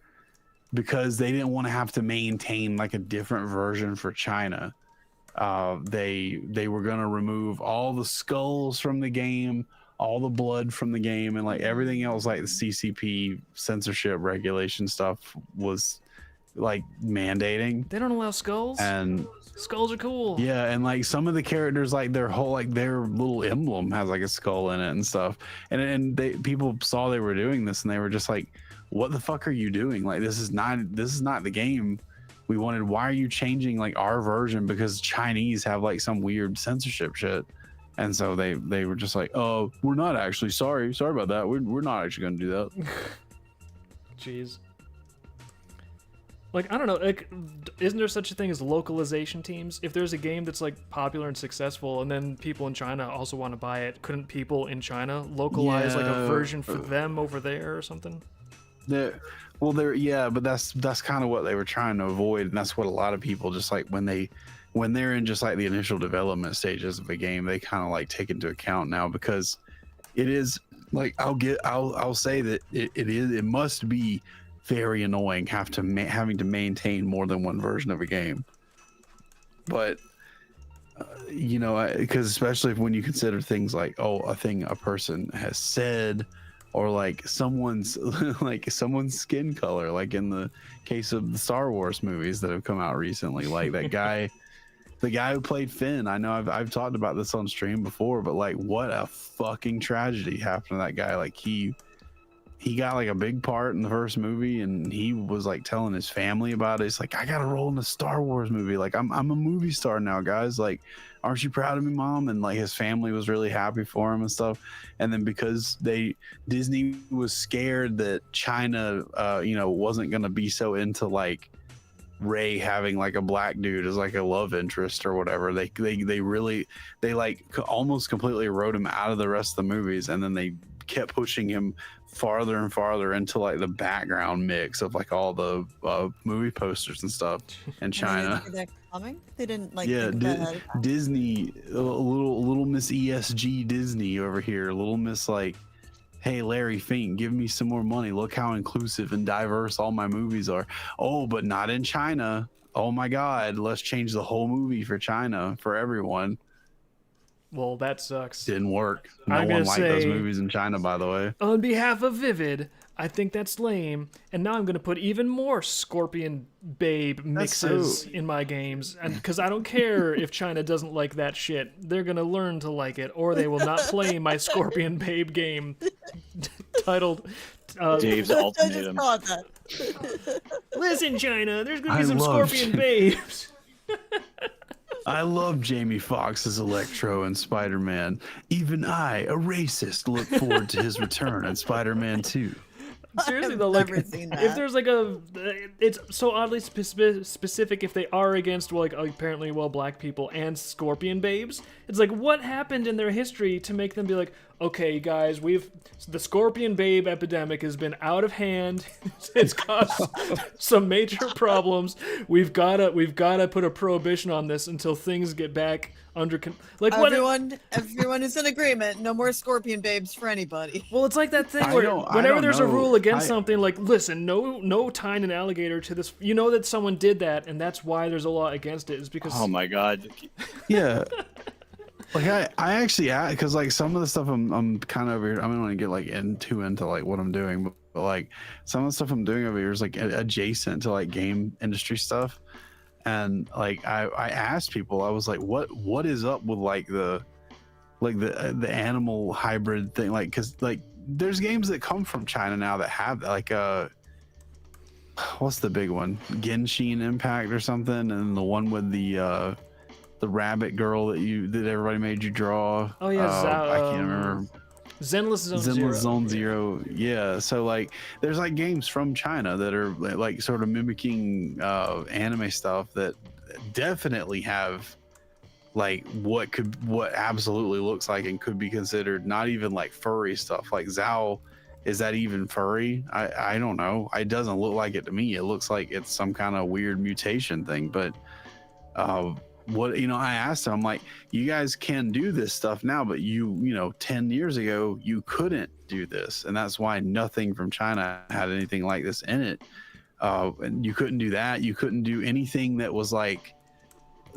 because they didn't want to have to maintain like a different version for China, they were gonna remove all the skulls from the game, all the blood from the game, and like everything else, like the CCP censorship regulation stuff was like mandating. They don't allow skulls. And Skulls are cool. yeah, and like some of the characters, like their whole like their little emblem has like a skull in it and stuff. And people saw they were doing this and they were just like, what the fuck are you doing? Like this is not the game we wanted. Why are you changing like our version because Chinese have like some weird censorship shit? And so they were just like, oh, we're not actually sorry about that. We're not actually gonna do that. Jeez. Like, I don't know, like, isn't there such a thing as localization teams? If there's a game that's, like, popular and successful, and then people in China also want to buy it, couldn't people in China localize, like, a Yeah. version for them over there or something? Yeah, but that's kind of what they were trying to avoid, and that's what a lot of people just like when they're in just like the initial development stages of a game, they kind of like take into account now, because it is like I'll say that it must be very annoying having to maintain more than one version of a game, but you know, because especially when you consider things like a thing a person has said, or like someone's someone's skin color, like in the case of the Star Wars movies that have come out recently, like that guy the guy who played Finn. I know I've talked about this on stream before, but like what a fucking tragedy happened to that guy. Like he got like a big part in the first movie, and he was like telling his family about it. It's like, I got to roll in a Star Wars movie. Like I'm a movie star now, guys. Like, aren't you proud of me, Mom? And like his family was really happy for him and stuff. And then because Disney was scared that China, wasn't gonna be so into like Ray having like a black dude as like a love interest or whatever. They almost completely wrote him out of the rest of the movies, and then they kept pushing him farther and farther into like the background mix of like all the movie posters and stuff in China. They didn't like Disney, little Miss ESG Disney over here, little Miss like, hey Larry Fink, give me some more money. Look how inclusive and diverse all my movies are. Oh, but not in China. Oh my God, let's change the whole movie for China for everyone. Well, that sucks. Didn't work. No one liked those movies in China, by the way. On behalf of Vivid, I think that's lame. And now I'm going to put even more Scorpion Babe mixes in my games. And because I don't care if China doesn't like that shit. They're going to learn to like it, or they will not play my Scorpion Babe game titled Dave's Ultimatum. Listen, China, there's going to be some Scorpion Babes. I love Jamie Foxx's Electro and Spider-Man. Even I, a racist, look forward to his return in Spider-Man 2. Seriously though, like if there's like it's so oddly specific if they are against apparently black people and Scorpion Babes. It's like, what happened in their history to make them be like, okay guys, the Scorpion Babe epidemic has been out of hand. It's caused some major problems. We've gotta put a prohibition on this until things get back under everyone is in agreement. No more Scorpion Babes for anybody. Well, it's like that thing where whenever there's a rule against something, like, listen, no tying an alligator to this. You know that someone did that, and that's why there's a law against it. Is because oh my God. Yeah. Like I actually, because like some of the stuff I'm kind of over here, I don't want to get like into like what I'm doing, but like some of the stuff I'm doing over here is like adjacent to like game industry stuff. And like I asked people, I was like, what is up with like the animal hybrid thing? Like, because like there's games that come from China now that have like what's the big one, Genshin Impact or something, and the one with the rabbit girl that everybody made you draw. Oh yeah, I can't remember. Zenless Zone Zero. Yeah, so like there's like games from China that are like sort of mimicking anime stuff that definitely have like what absolutely looks like and could be considered not even like furry stuff. Like Zao, is that even furry? I don't know. It doesn't look like it to me. It looks like it's some kind of weird mutation thing, but I asked them, I'm like, you guys can do this stuff now, but 10 years ago you couldn't do this, and that's why nothing from China had anything like this in it. And you couldn't do that. You couldn't do anything that was like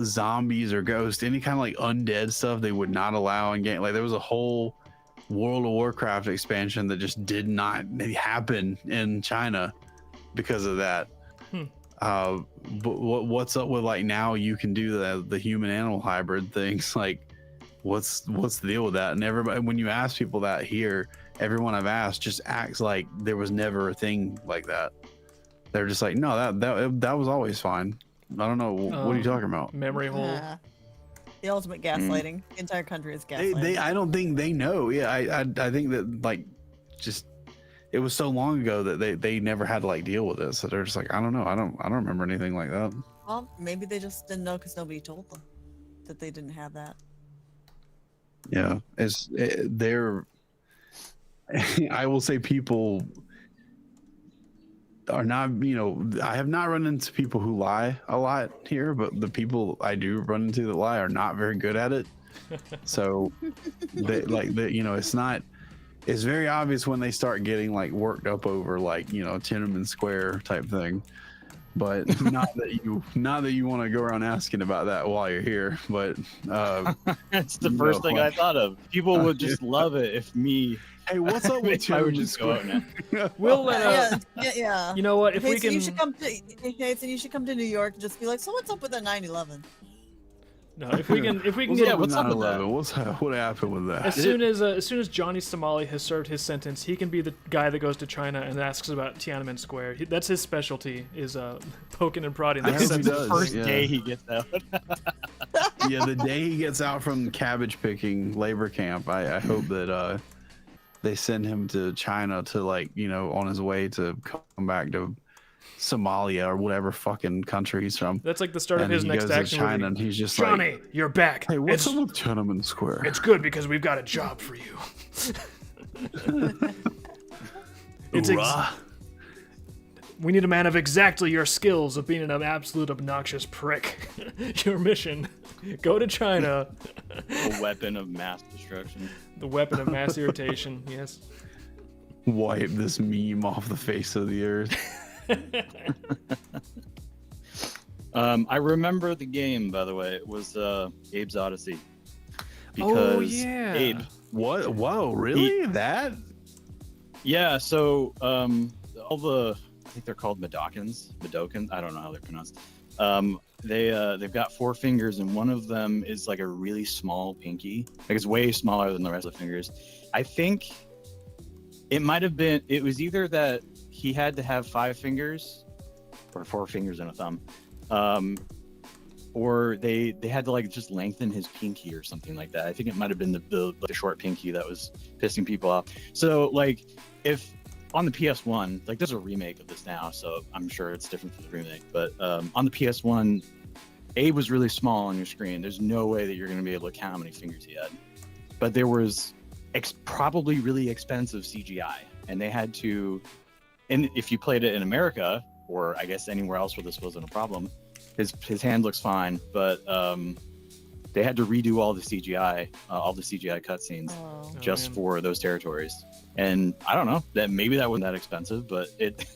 zombies or ghosts, any kind of like undead stuff they would not allow in game. Like there was a whole World of Warcraft expansion that just did not happen in China because of that. But what's up with like now you can do the human animal hybrid things? Like what's the deal with that? And everybody, when you ask people that here, everyone I've asked just acts like there was never a thing like that. They're just like, no, that was always fine. I don't know. What are you talking about? Memory hole. The ultimate gaslighting. The entire country is gaslighting. I don't think they know. Yeah, I think that like just it was so long ago that they never had to like deal with this. So they're just like, I don't know. I don't remember anything like that. Well, maybe they just didn't know because nobody told them that they didn't have that. Yeah, they're. I will say people are not, you know, I have not run into people who lie a lot here, but the people I do run into that lie are not very good at it. So they like that, you know, it's very obvious when they start getting like worked up over like, you know, Tiananmen Square type thing. But not that you want to go around asking about that while you're here. But That's the first thing I thought of. People would just love it if me. Hey, what's up with if I would Tiananmen just go out Square? now. We'll let Yeah. You know what? If Hey, we so can, you should come to. Hey, so you should come to New York and just be like, so what's up with the 9/11? no, if we can What's get up with what's up with that? 9/11? What happened with that? as soon as Johnny Somali has served his sentence, he can be the guy that goes to China and asks about Tiananmen Square. That's his specialty, is poking and prodding. I the hope he sentence. does. The first yeah. day he gets out. Yeah, the day he gets out from cabbage picking labor camp, I hope that they send him to China to, like, you know, on his way to come back to Somalia or whatever fucking country he's from. That's like the start And of his he next goes to action China movie. and he's just Johnny, like, you're back. hey, what's it's, up with Tiananmen Square? it's good because we've got a job for you. It's Hoorah. we need a man of exactly your skills of being an absolute obnoxious prick. Your mission: go to China. A weapon of mass destruction. The weapon of mass irritation. Yes. Wipe this meme off the face of the earth. I remember the game, by the way. It was Abe's Odyssey. Because Oh yeah. Abe. What? Whoa, really? That? Yeah, so all the, I think they're called Medokins. I don't know how they're pronounced. They've got 4 fingers, and one of them is like a really small pinky. Like, it's way smaller than the rest of the fingers. I think it might have been, it was either that he had to have 5 fingers or 4 fingers and a thumb, or they had to, like, just lengthen his pinky or something like that. I think it might have been the short pinky that was pissing people off. So, like, if on the PS1, like, there's a remake of this now, so I'm sure it's different for the remake, but on the PS1, Abe was really small on your screen. There's no way that you're going to be able to count how many fingers he had. But there was probably really expensive CGI, and they had to, and if you played it in America, or I guess anywhere else where this wasn't a problem, his hand looks fine, but they had to redo all the CGI cutscenes Oh. just man. for those territories. And I don't know, that maybe that wasn't that expensive, but it,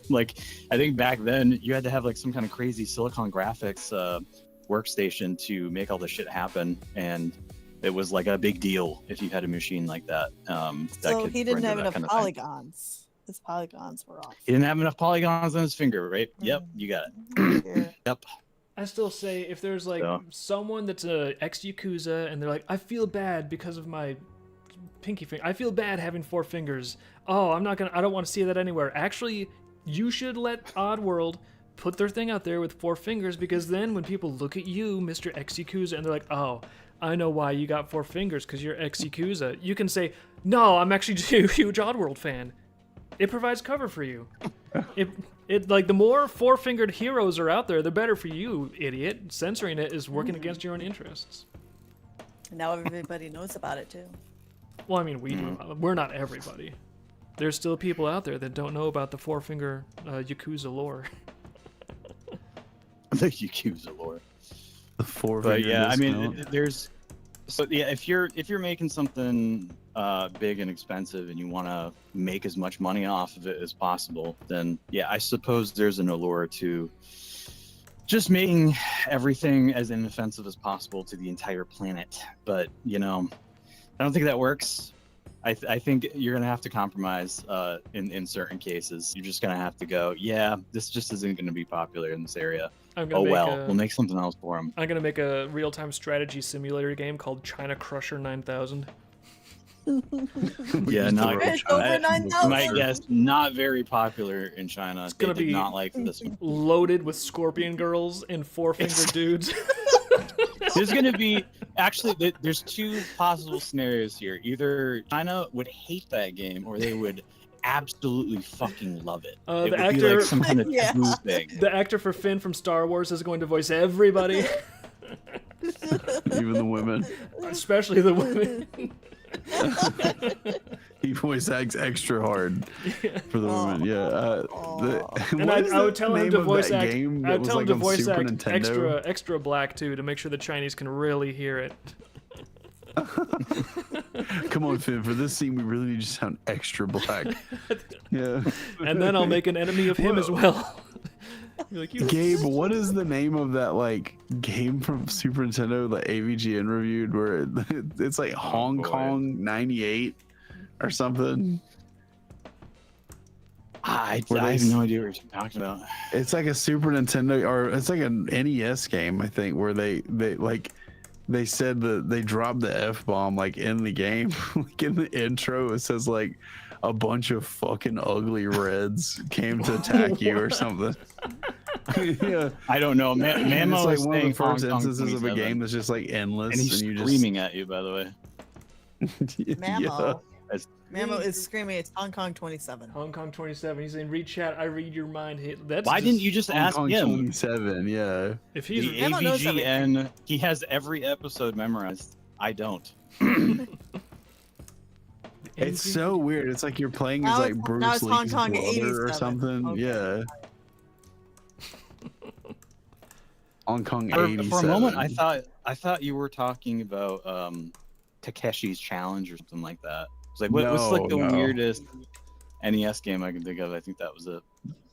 like, I think back then you had to have like some kind of crazy Silicon Graphics workstation to make all this shit happen, and it was like a big deal if you had a machine like that. So he didn't have enough kind of thing. polygons. His polygons were off. He didn't have enough polygons on his finger, right? Yep, you got it. Yeah. Yep. I still say if there's like So. someone that's a ex-Yakuza and they're like, I feel bad because of my pinky finger. I feel bad having 4 fingers. Oh, I don't want to see that anywhere. Actually, you should let Oddworld put their thing out there with 4 fingers, because then when people look at you, Mr. Ex-Yakuza, and they're like, oh, I know why you got 4 fingers, because you're ex-Yakuza. You can say, no, I'm actually a huge Oddworld fan. It provides cover for you. It like, the more 4-fingered heroes are out there, the better for you, idiot. Censoring it is working against your own interests. Now everybody knows about it too. Well, I mean, we do. We're not everybody. There's still people out there that don't know about the 4-finger Yakuza lore. The Yakuza lore. The 4 But finger yeah, I discount. mean, there's, so yeah, if you're making something big and expensive and you want to make as much money off of it as possible, then yeah, I suppose there's an allure to just making everything as inoffensive as possible to the entire planet. But, you know, I don't think that works. I think you're gonna have to compromise in certain cases. You're just gonna have to go, yeah, this just isn't gonna be popular in this area. I'm Oh gonna well, we'll make something else for them. I'm gonna make a real-time strategy simulator game called China Crusher 9000. Yeah, not. It's over I 9,000. might guess not very popular in China. It's gonna they did be- not like this one. Loaded with scorpion girls and 4-fingered dudes. There's gonna be actually there's 2 possible scenarios here. Either China would hate that game, or they would absolutely fucking love it. The It would be actor- like some kind of Yeah. taboo thing. The actor for Finn from Star Wars is going to voice everybody, Even the women. especially the women. he voice acts extra hard for the woman. Yeah. And what is I the would tell him name to of voice that act. game I that would was tell him like to on voice Super act Nintendo? extra black too, to make sure the Chinese can really hear it. Come on, Finn. For this scene, we really need to sound extra black. Yeah. And then I'll make an enemy of him as well. Be like, you Gabe, what is the name of that like game from Super Nintendo that AVGN reviewed where it's like Hong boy. Kong 98 or something? I Were they- have no idea what you're talking about. It's like a Super Nintendo or it's like an NES game, I think, where they said that they dropped the F-bomb like in the game. Like in the intro, it says like a bunch of fucking ugly reds came to attack you or something. Yeah. I don't know. Mamo It's like is one of the saying first Hong Kong instances of a 27, game that's just like endless, and he's you screaming at you. By the way, Mamo. That's- Mamo is screaming. It's Hong Kong 27. Hong Kong 27. He's saying, read chat. I read your mind. Hey, that's why didn't you just Hong ask Kong him? 27, yeah. If The he's Mamo knows AVGN, he has every episode memorized. I don't. It's so weird. It's like you're playing as Now like it's- Bruce now it's Hong Lee's Kong brother or 87. something. Okay. Yeah. Hong Kong For 87. a moment, I thought you were talking about Takeshi's Challenge or something like that. It's like what's like the No. weirdest NES game I can think of? I think that was it.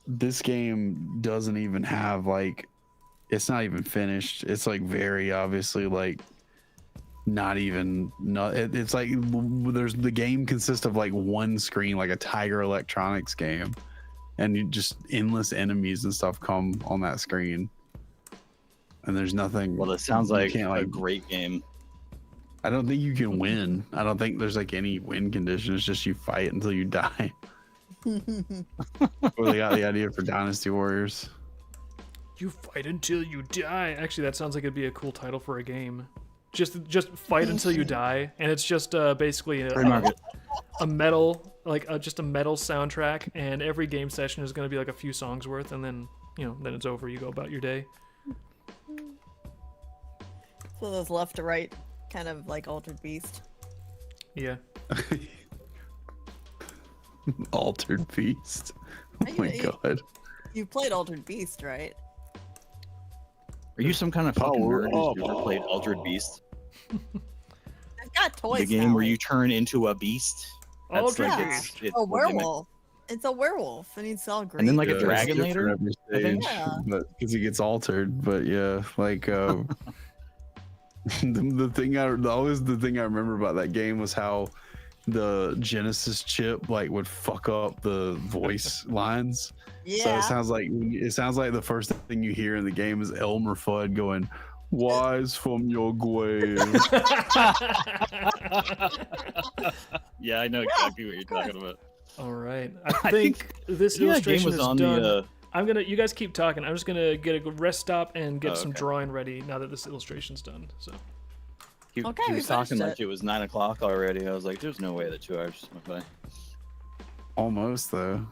This game doesn't even have like, it's not even finished. It's like very obviously like not even, it's like the game consists of like one screen, like a Tiger Electronics game, and you just endless enemies and stuff come on that screen, and there's nothing. Well, it sounds you like can't, a great game. I don't think you can win. I don't think there's like any win condition. It's just you fight until you die. Well, they got the idea for Dynasty Warriors. You fight until you die. Actually, that sounds like it'd be a cool title for a game. Just fight until you die, and it's just basically a metal, like just a metal soundtrack, and every game session is going to be like a few songs worth, and then then it's over. You go about your day. So those left to right, kind of like Altered Beast. Yeah. Altered Beast. Oh my god. You played Altered Beast, right? Are you some kind of fucking Power nerd who's up. never played Altered Beast? I've got toys. The game now, where like- you turn into a beast? Altered like Beast. it's a legitimate. werewolf. It's a werewolf, and he's all green. And then like a Yeah, dragon it's different later? every I think. stage, Yeah. but because he gets altered. But yeah, like the thing I remember about that game was how the Genesis chip like would fuck up the voice lines. So yeah. it sounds like the first thing you hear in the game is Elmer Fudd going, "Wise from your grave." Yeah, I know exactly what you're talking about. All right. I I think this Yeah, that game illustration was is on done. the. You guys keep talking. I'm just gonna get a rest stop and get Oh, some okay. drawing ready now that this illustration's done. So He, Okay, he we was talking finished like it was 9 o'clock already. I was like, "There's no way that 2 hours just went by." Almost though.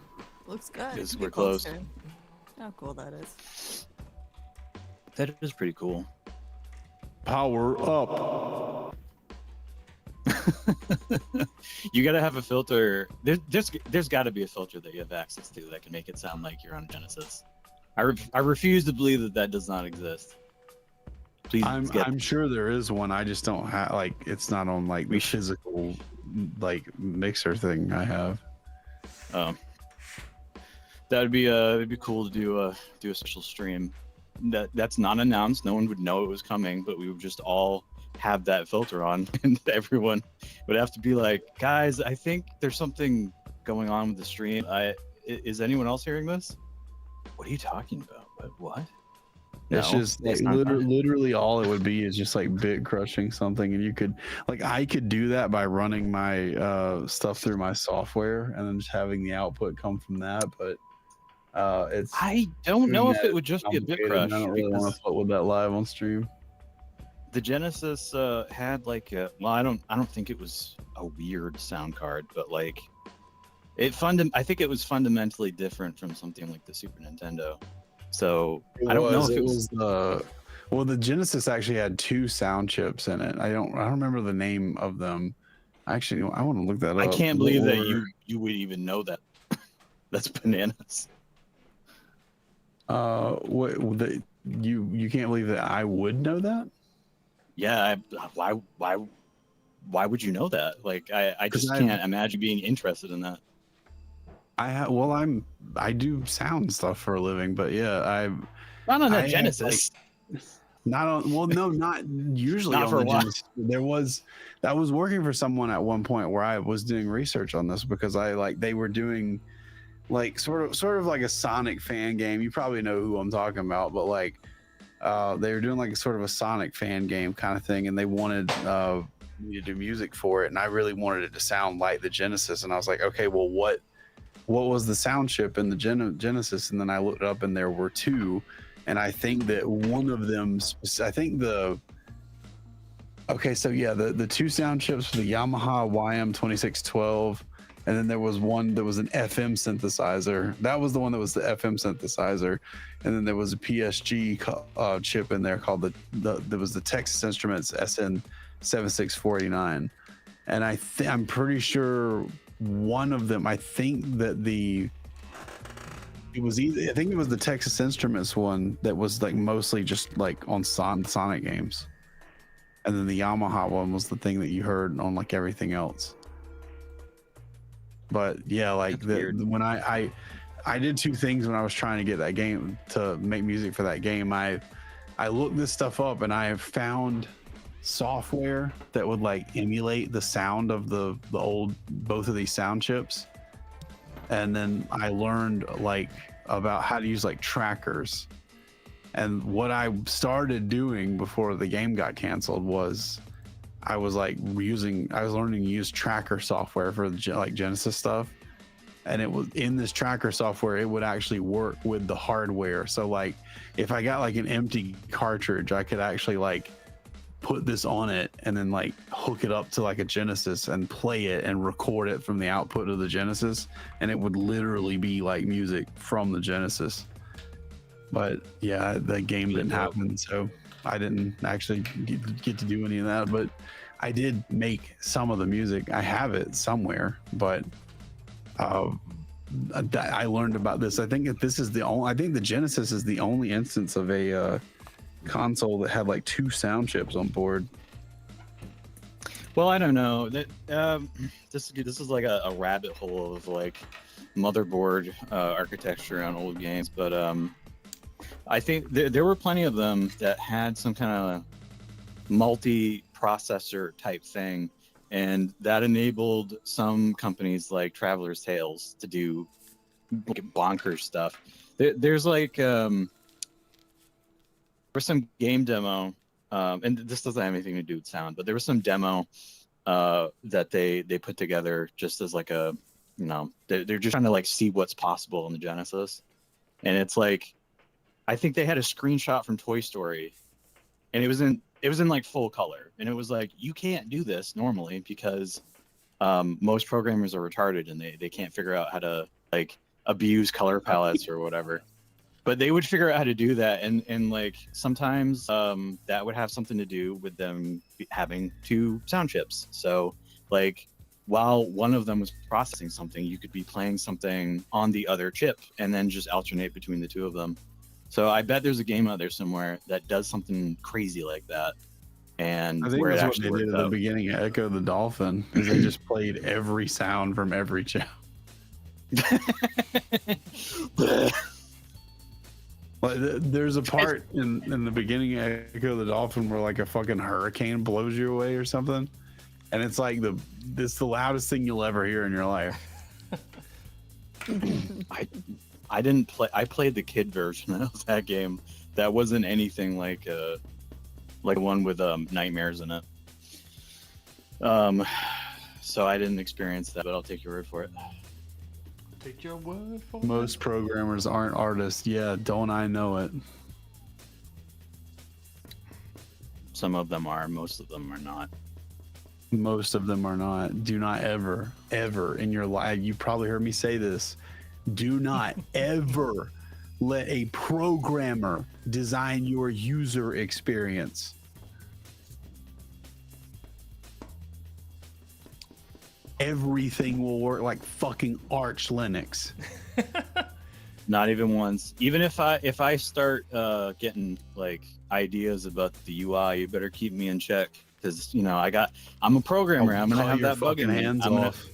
Looks good. Yes, Get we're close. closer. How cool that is. That is pretty cool. Power up. You gotta have a filter. There's got to be a filter that you have access to that can make it sound like you're on Genesis. I refuse to believe that does not exist. Please get. I'm sure there is one. I just don't have like it's not on like the physical like mixer thing I have. That'd be it'd be cool to do a special stream. That's not announced. No one would know it was coming, but we would just all have that filter on, and everyone would have to be like, "Guys, I think there's something going on with the stream. Is anyone else hearing this? What are you talking about? What? It's No, just that's like, not literally all it would be is just like bit crushing something, and you could like I could do that by running my stuff through my software and then just having the output come from that. But it's I don't know if that it would just be a bit complicated, crush and I don't really want because to foot with that live on stream. the Genesis had like I don't think it was a weird sound card, but like I think it was fundamentally different from something like the Super Nintendo. So I don't know if it was well, the Genesis actually had 2 sound chips in it. I don't remember the name of them, Actually, I want to look that up. I can't believe that Or, you would even know that. That's bananas. you can't believe that I would know that? Yeah, why would you know that? Like, I 'Cause just can't imagine being interested in that. I do sound stuff for a living, but yeah, Not on I a have, Genesis. not on, well, no, not usually Not on for the a while. Genesis. I was working for someone at one point where I was doing research on this because they were doing like sort of like a Sonic fan game. You probably know who I'm talking about, but like they were doing like sort of a Sonic fan game kind of thing, and they wanted me to do music for it, and I really wanted it to sound like the Genesis, and I was like, okay, well, what was the sound chip in the Genesis? And then I looked it up, and there were two, and I think that one of them, I think the okay, so yeah, the two sound chips for the Yamaha YM2612, and then there was one that was an FM synthesizer. That was the one that was the FM synthesizer, and then there was a PSG chip in there called there was the Texas Instruments SN7649, and I'm pretty sure one of them. I think that I think it was the Texas Instruments one that was like mostly just like on Sonic games. And then the Yamaha one was the thing that you heard on like everything else. But yeah, like when I did two things when I was trying to get that game to make music for that game. I looked this stuff up and I found software that would like emulate the sound of the old both of these sound chips. And then I learned like about how to use like trackers. And what I started doing before the game got canceled was I was learning to use tracker software for the like Genesis stuff. And it was in this tracker software, it would actually work with the hardware. So like if I got like an empty cartridge, I could actually like put this on it and then like hook it up to like a Genesis and play it and record it from the output of the Genesis. And it would literally be like music from the Genesis. But yeah, the game didn't happen, so I didn't actually get to do any of that. But I did make some of the music. I have it somewhere, but I learned about this. I think this is I think the Genesis is the only instance of a console that had like two sound chips on board. Well, I don't know. That this is like a rabbit hole of like motherboard architecture on old games, but I think there were plenty of them that had some kind of multi-processor type thing, and that enabled some companies like Traveler's Tales to do bonkers stuff. There's like there's some game demo, and this doesn't have anything to do with sound, but there was some demo that they put together just as like a, you know, they're just trying to like see what's possible in the Genesis, and it's like, I think they had a screenshot from Toy Story, and it was in like full color, and it was like, you can't do this normally because most programmers are retarded and they can't figure out how to like abuse color palettes or whatever. But they would figure out how to do that, and like sometimes that would have something to do with them having two sound chips. So like while one of them was processing something, you could be playing something on the other chip and then just alternate between the two of them. So I bet there's a game out there somewhere that does something crazy like that. And I think where it that's what actually they did at the beginning of Echo the Dolphin, is they just played every sound from every channel. Like, there's a part in the beginning of Echo the Dolphin where like a fucking hurricane blows you away or something, and it's like it's the loudest thing you'll ever hear in your life. I didn't play. I played the kid version of that game. That wasn't anything like one with nightmares in it. So I didn't experience that, but I'll take your word for it. Take your word for Most programmers aren't artists. Yeah, don't I know it? Some of them are. Most of them are not. Most of them are not. Do not ever in your life, you probably heard me say this, do not ever let a programmer design your user experience. everything will work like fucking Arch Linux. Not even once. Even if I start getting like ideas about the UI, you better keep me in check, because you know I'm a programmer. I'm gonna Call have your that bug in me. hands I'm off.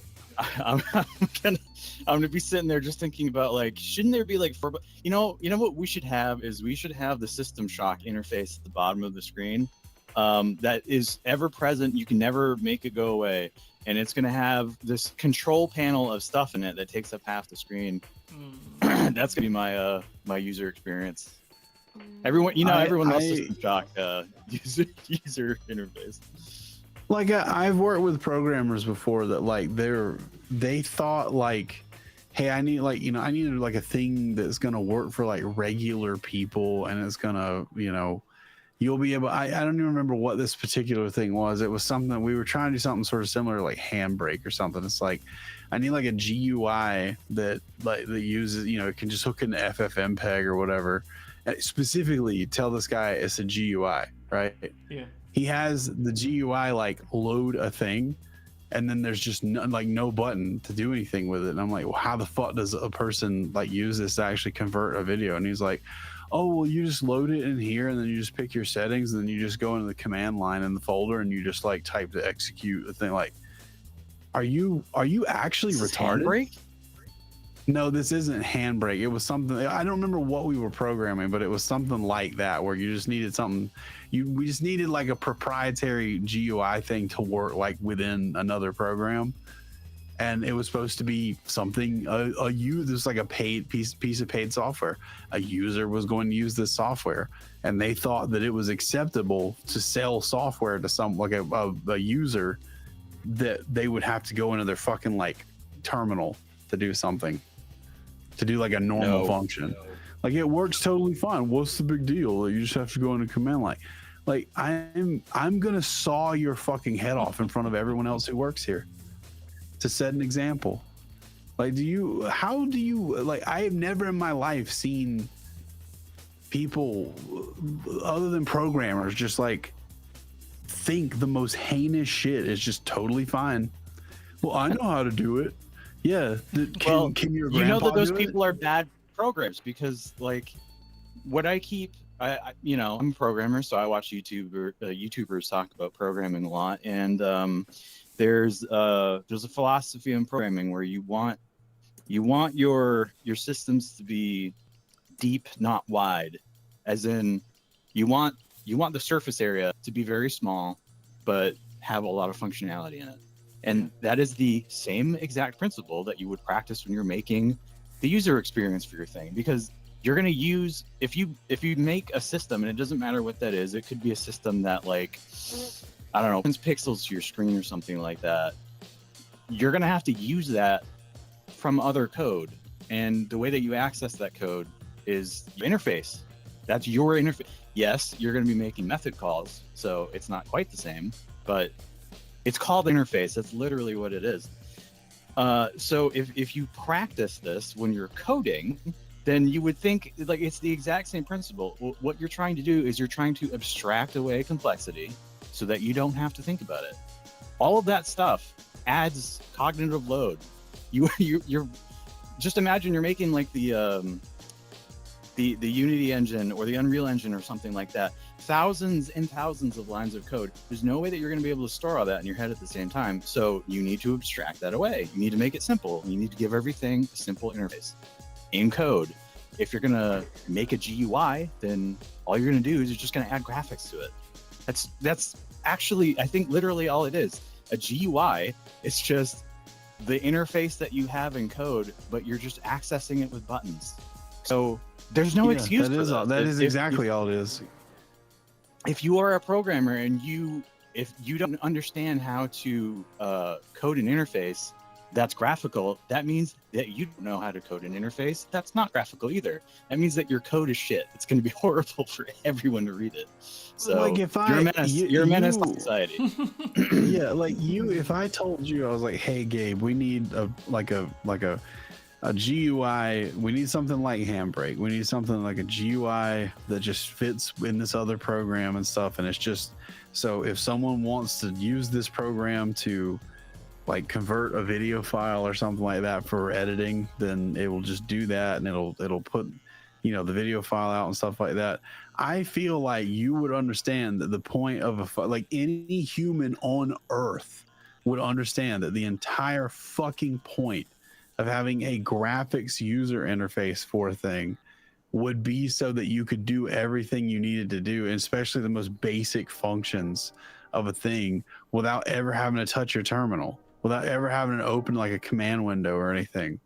gonna be sitting there just thinking about, like, shouldn't there be like you know what we should have is we should have the System Shock interface at the bottom of the screen, that is ever present. You can never make it go away, and it's gonna have this control panel of stuff in it that takes up half the screen. That's gonna be my user experience. Everyone loves System Shock user interface. Like I've worked with programmers before that like they thought like, hey, I need like a thing that's gonna work for like regular people, and it's gonna, you'll be able. I don't even remember what this particular thing was. It was something we were trying to do something sort of similar, like Handbrake or something. It's like I need like a GUI that uses, it can just hook into FFmpeg or whatever. And specifically, you tell this guy it's a GUI, right? Yeah. He has the GUI like load a thing, and then there's just no button to do anything with it. And I'm like, well, how the fuck does a person like use this to actually convert a video? And he's like, oh, well, you just load it in here, and then you just pick your settings, and then you just go into the command line in the folder, and you just like type to execute the thing. Like, are you actually retarded? Handbrake? No, this isn't Handbrake. It was something, I don't remember what we were programming, but it was something like that, where you just needed something. We just needed like a proprietary GUI thing to work like within another program, and it was supposed to be something there's like a paid piece of paid software. A user was going to use this software, and they thought that it was acceptable to sell software to some like a user, that they would have to go into their fucking like terminal to do something, to do like a normal function. Like, it works totally fine. What's the big deal? You just have to go into command line. Like, I'm gonna saw your fucking head off in front of everyone else who works here to set an example. Like, how do you like, I have never in my life seen people other than programmers just like think the most heinous shit is just totally fine. Well, I know how to do it. Yeah. Can your you know that those grandpa do it? people are bad programmers, because like what I'm a programmer, so I watch YouTubers talk about programming a lot, and there's a philosophy in programming where you want your systems to be deep, not wide, as in you want the surface area to be very small but have a lot of functionality in it. And that is the same exact principle that you would practice when you're making the user experience for your thing, because you're going to use, if you make a system, and it doesn't matter what that is, it could be a system that, like, I don't know, sends pixels to your screen or something like that. You're going to have to use that from other code, and the way that you access that code is your interface. That's your interface. Yes, you're going to be making method calls, so it's not quite the same, but it's called interface. That's literally what it is. So if you practice this when you're coding, then you would think like it's the exact same principle. What you're trying to do is you're trying to abstract away complexity so that you don't have to think about it. All of that stuff adds cognitive load. You're just imagine you're making like the Unity engine or the Unreal engine or something like that. Thousands and thousands of lines of code. There's no way that you're going to be able to store all that in your head at the same time. So you need to abstract that away. You need to make it simple. You need to give everything a simple interface in code. If you're going to make a GUI, then all you're going to do is you're just going to add graphics to it. That's actually, I think, literally all it is. A GUI is just the interface that you have in code, but you're just accessing it with buttons. So there's no excuse for that. That is exactly all it is. If you are a programmer and if you don't understand how to code an interface that's graphical, that means that you don't know how to code an interface that's not graphical either. That means that your code is shit. It's going to be horrible for everyone to read it. So like you're a menace to society. Yeah, like if I told you, I was like, hey Gabe, we need a GUI, we need something like Handbrake. We need something like a GUI that just fits in this other program and stuff. And it's just, so if someone wants to use this program to like convert a video file or something like that for editing, then it will just do that, and it'll put, you know, the video file out and stuff like that. I feel like you would understand that the point of like any human on Earth would understand that the entire fucking point of having a graphics user interface for a thing would be so that you could do everything you needed to do, and especially the most basic functions of a thing, without ever having to touch your terminal, without ever having to open like a command window or anything.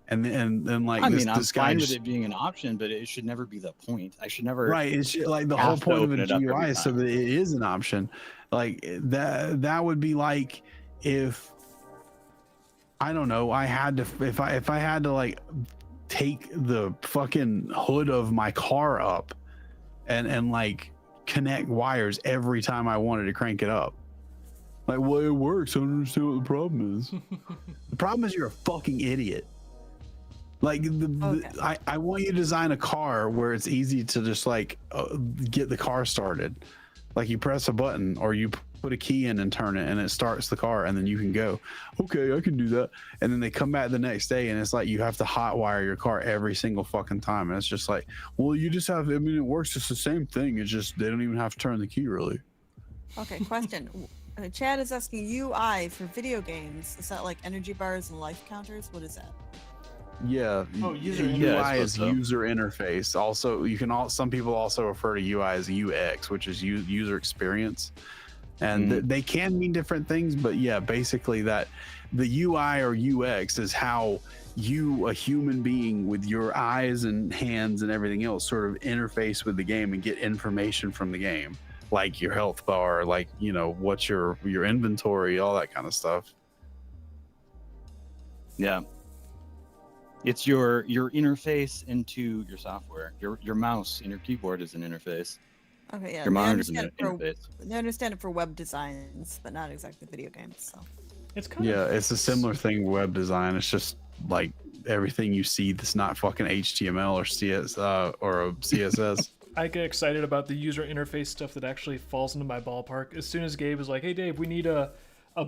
And like, I this, mean, I'm this guy fine just, with it being an option, but it should never be the point. I should never. right, it's like the have whole to point of open a it up GUI every is so time. that it is an option. Like that would be like if, I don't know, I had to, if I had to like take the fucking hood of my car up and like connect wires every time I wanted to crank it up. Like, well, it works. I don't understand what the problem is. The problem is you're a fucking idiot. Like, I want you to design a car where it's easy to just like get the car started. Like, you press a button or you put a key in and turn it and it starts the car, and then you can go, okay, I can do that. And then they come back the next day and it's like you have to hotwire your car every single fucking time. And it's just like, well, you just have, I mean, it works. It's the same thing. It's just they don't even have to turn the key, really. Okay, question. Chad is asking UI for video games. Is that like energy bars and life counters? What is that? Yeah. Oh, user UI interface. is user interface. Also, you can some people also refer to UI as UX, which is user experience. And they can mean different things, but yeah, basically that the UI or UX is how you, a human being with your eyes and hands and everything else, sort of interface with the game and get information from the game, like your health bar, like, you know, what's your inventory, all that kind of stuff. Yeah. It's your interface into your software. Your mouse and your keyboard is an interface. Okay, yeah. Your they monitor's an understand, for, interface. they understand it for web designs, but not exactly video games. So. It's kind Yeah, of, it's a similar thing with web design. It's just like everything you see that's not fucking HTML or CS or CSS. I get excited about the user interface stuff that actually falls into my ballpark. As soon as Gabe was like, hey Dave, we need a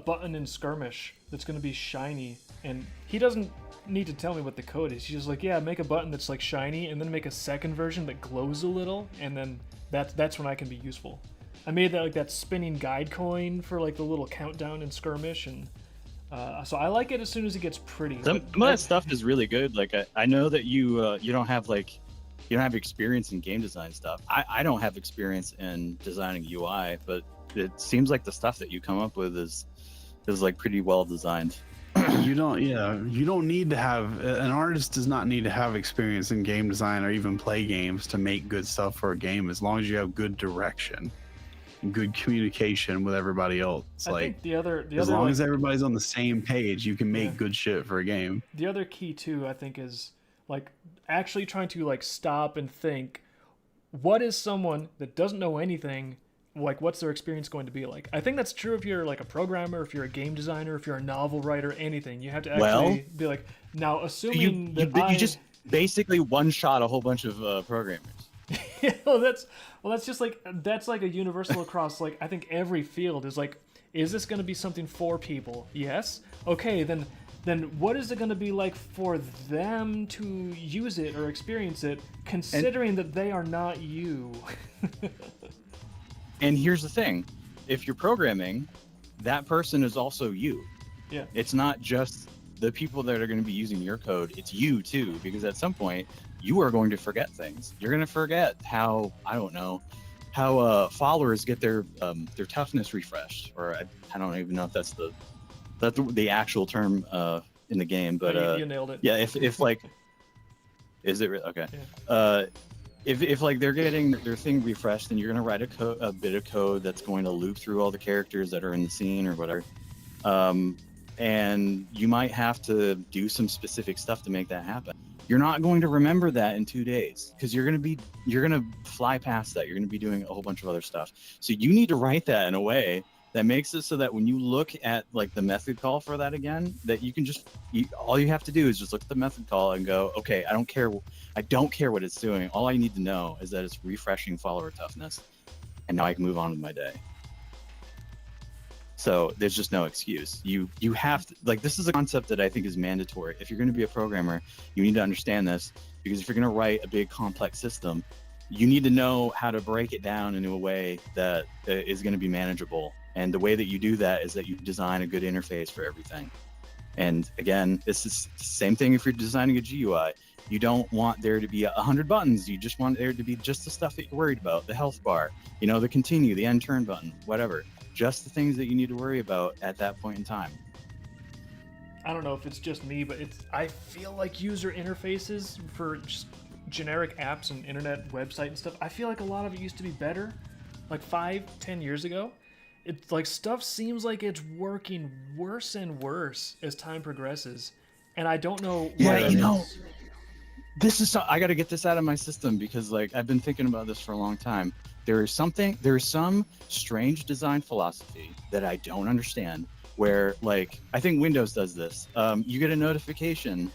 button in Skirmish that's going to be shiny, and he doesn't need to tell me what the code is. He's just like, yeah, make a button that's like shiny, and then make a second version that glows a little, and then that's when I can be useful. I made that, like, that spinning guide coin for like the little countdown in Skirmish, and so I like it as soon as it gets pretty. Some of that stuff is really good. Like I know that you don't have experience in game design stuff. I don't have experience in designing UI, but it seems like the stuff that you come up with is like pretty well designed. You don't need to have, an artist does not need to have experience in game design or even play games to make good stuff for a game, as long as you have good direction and good communication with everybody else. I think the other as long like, as everybody's on the same page, you can make good shit for a game. The other key too, I think, is like actually trying to like stop and think, what is someone that doesn't know anything, like, what's their experience going to be like? I think that's true if you're like a programmer, if you're a game designer, if you're a novel writer, anything. You have to actually be like, now assuming you just basically one-shot a whole bunch of programmers. that's just like, that's like a universal across, like, I think every field is like, is this going to be something for people? Yes. Okay, then what is it going to be like for them to use it or experience it, considering that they are not you? And here's the thing, if you're programming, that person is also you. Yeah. It's not just the people that are going to be using your code, it's you too, because at some point you are going to forget things. You're going to forget how, I don't know, how followers get their toughness refreshed, or I don't even know if that's the actual term in the game, but you nailed it. yeah, if like, is it okay? Yeah. If like they're getting their thing refreshed, then you're gonna write a bit of code that's going to loop through all the characters that are in the scene or whatever, and you might have to do some specific stuff to make that happen. You're not going to remember that in 2 days because you're gonna fly past that. You're gonna be doing a whole bunch of other stuff. So you need to write that in a way that makes it so that when you look at like the method call for that again, that you can just all you have to do is just look at the method call and go, okay, I don't care what it's doing. All I need to know is that it's refreshing follower toughness, and now I can move on with my day. So there's just no excuse. You have to, like, this is a concept that I think is mandatory. If you're going to be a programmer, you need to understand this, because if you're going to write a big complex system, you need to know how to break it down into a way that is going to be manageable. And the way that you do that is that you design a good interface for everything. And again, this is the same thing if you're designing a GUI. You don't want there to be 100 buttons. You just want there to be just the stuff that you're worried about, the health bar, you know, the continue, the end turn button, whatever. Just the things that you need to worry about at that point in time. I don't know if it's just me, but I feel like user interfaces for just generic apps and internet website and stuff, I feel like a lot of it used to be better, like 5-10 years ago. It's like stuff seems like it's working worse and worse as time progresses, and I don't know why that is. This is I got to get this out of my system, because like I've been thinking about this for a long time. There is some strange design philosophy that I don't understand, where like I think Windows does this. You get a notification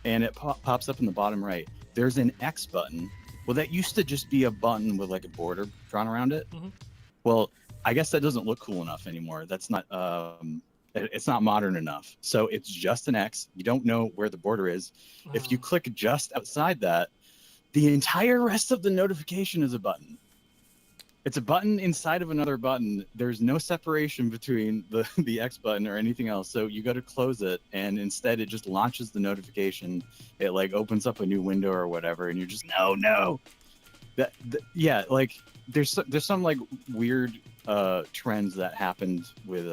and it pops up in the bottom right. There's an X button. Well, that used to just be a button with like a border drawn around it. Mm-hmm. Well, I guess that doesn't look cool enough anymore. That's not it's not modern enough. So it's just an X. You don't know where the border is. Oh. If you click just outside that, the entire rest of the notification is a button. It's a button inside of another button. There's no separation between the X button or anything else. So you got to close it, and instead it just launches the notification. It like opens up a new window or whatever, and you're just no. Yeah, like there's some like weird trends that happened with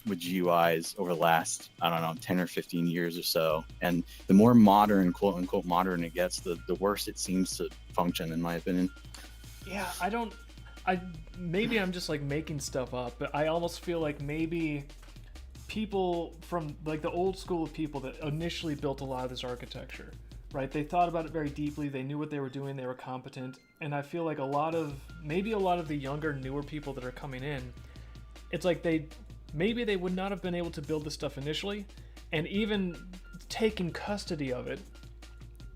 GUIs over the last, I don't know, 10 or 15 years or so. And the more modern, quote unquote modern it gets, the worse it seems to function, in my opinion. Yeah, maybe I'm just like making stuff up, but I almost feel like maybe people from like the old school of people that initially built a lot of this architecture, right? They thought about it very deeply. They knew what they were doing. They were competent. And I feel like a lot of the younger, newer people that are coming in, it's like maybe they would not have been able to build this stuff initially, and even taking custody of it,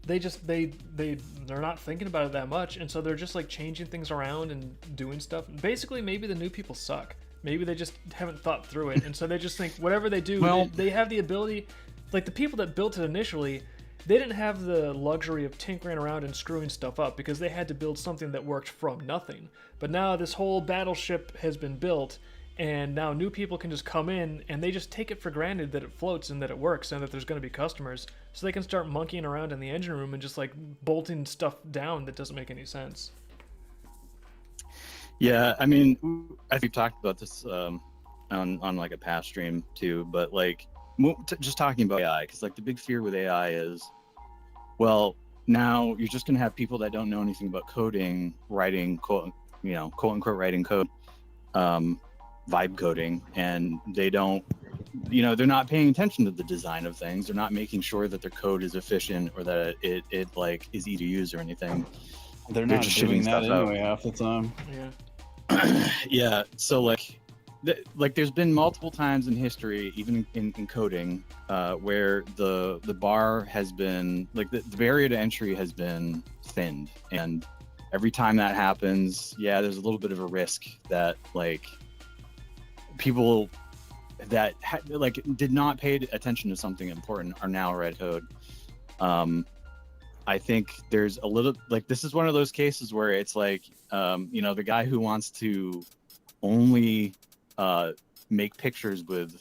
they're not thinking about it that much, and so they're just like changing things around and doing stuff. Basically, maybe the new people suck. Maybe they just haven't thought through it, and so they just think whatever they do, they have the ability. Like the people that built it initially, they didn't have the luxury of tinkering around and screwing stuff up, because they had to build something that worked from nothing. But now this whole battleship has been built, and now new people can just come in and they just take it for granted that it floats and that it works and that there's going to be customers, so they can start monkeying around in the engine room and just like bolting stuff down that doesn't make any sense. Yeah, I mean, I think we've talked about this on like a past stream too, but like just talking about AI, because like the big fear with AI is, well, now you're just going to have people that don't know anything about coding writing quote unquote writing code, vibe coding, and they don't, they're not paying attention to the design of things. They're not making sure that their code is efficient or that it like is easy to use or anything. They're not just doing shitting that stuff anyway out. half the time. Yeah. Yeah. So like there's been multiple times in history, even in coding, where the bar has been like the barrier to entry has been thinned, and every time that happens, yeah, there's a little bit of a risk that like people that did not pay attention to something important are now write code. I think there's a little like this is one of those cases where it's like the guy who wants to only make pictures with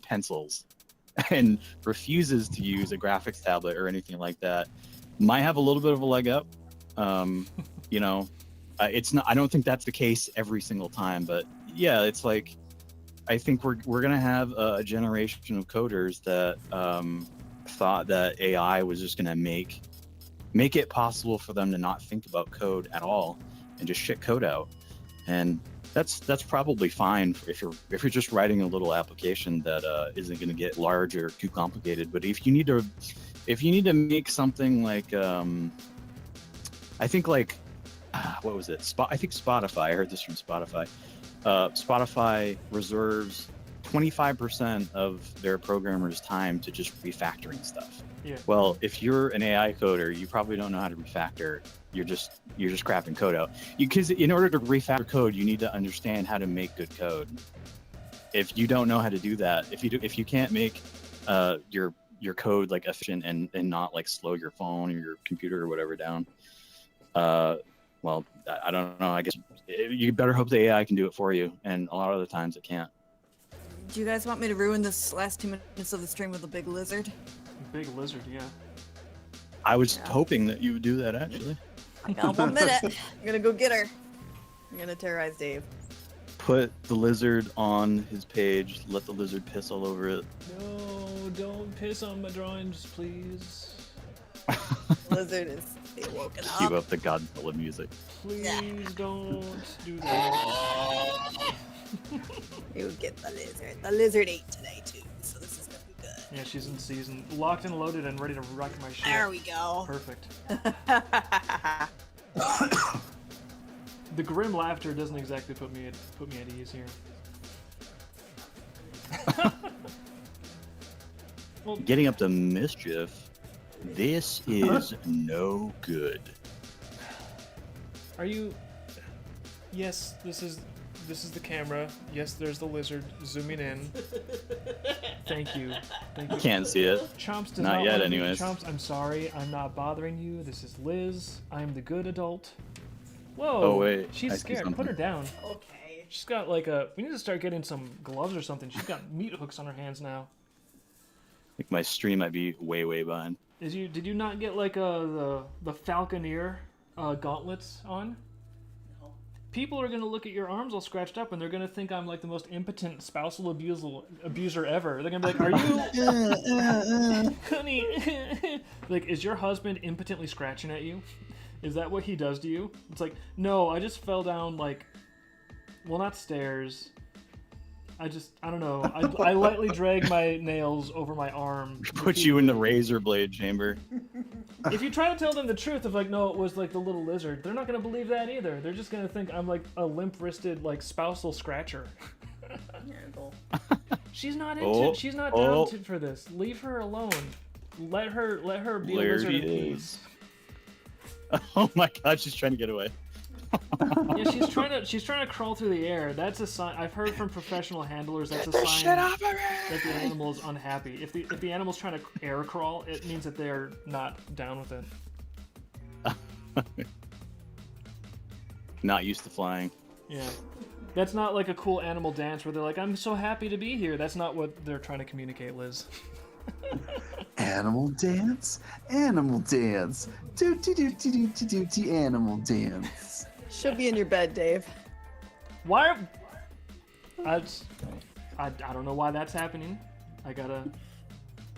pencils and refuses to use a graphics tablet or anything like that might have a little bit of a leg up. It's not. I don't think that's the case every single time, but yeah, it's like I think we're gonna have a generation of coders that thought that AI was just gonna make it possible for them to not think about code at all and just shit code out, and that's probably fine if you're just writing a little application that isn't going to get large or too complicated. But if you need to make something like I think like what was it? I think Spotify. I heard this from Spotify. Spotify reserves 25% of their programmers' time to just refactoring stuff. Yeah. Well, if you're an AI coder, you probably don't know how to refactor. You're just crapping code out. Because in order to refactor code, you need to understand how to make good code. if you don't know how to do that, if you can't make your code like efficient and not like slow your phone or your computer or whatever down, well, I don't know. I guess you better hope the AI can do it for you, and a lot of the times it can't. Do you guys want me to ruin this last 2 minutes of the stream with a big lizard? Big lizard, yeah. I was hoping that you would do that actually. I got 1 minute. I'm gonna go get her. I'm gonna terrorize Dave. Put the lizard on his page. Let the lizard piss all over it. No, don't piss on my drawings, please. Lizard is woken Keep up. up the Godzilla music. Please don't do that. You get the lizard. The lizard ate today too, so this is gonna be good. Yeah, she's in season. Locked and loaded and ready to wreck my shit. There we go. Perfect. The grim laughter doesn't exactly put me at ease here. Well, Getting up to mischief. This is no good. are you? Yes, this is the camera. Yes, there's the lizard zooming in. Thank you. Thank you. Can't see it. Chomps does Not not yet, like me. anyways. Chomps, I'm sorry. I'm not bothering you. This is Liz. I'm the good adult. Whoa. Oh, wait. She's I see scared. Put something. her down. Okay. She's got like a. We need to start getting some gloves or something. She's got meat hooks on her hands now. I think my stream might be way behind. Did you not get like the Falconeer gauntlets on? No. People are gonna look at your arms all scratched up and they're gonna think I'm like the most impotent spousal abuser ever. They're gonna be like, "Are you, honey? Like, is your husband impotently scratching at you? Is that what he does to you?" It's like, no, I just fell down like, well, not stairs. I don't know. I lightly drag my nails over my arm. Put you in the razor blade chamber. If you try to tell them the truth of like, no, it was like the little lizard, they're not gonna believe that either. They're just gonna think I'm like a limp-wristed like spousal scratcher. She's not into. She's not down for this. Leave her alone. Let her be a There lizard he in is. peace. Oh my god, she's trying to get away. Yeah, she's trying to crawl through the air. That's a sign. I've heard from professional handlers that's a sign that the animal is unhappy. If the animal's trying to air crawl, it means that they're not down with it. Not used to flying. Yeah. That's not like a cool animal dance where they're like, "I'm so happy to be here." That's not what they're trying to communicate, Liz. Animal dance, animal dance, do animal dance. Should be in your bed, Dave. Why are... I don't know why that's happening. I gotta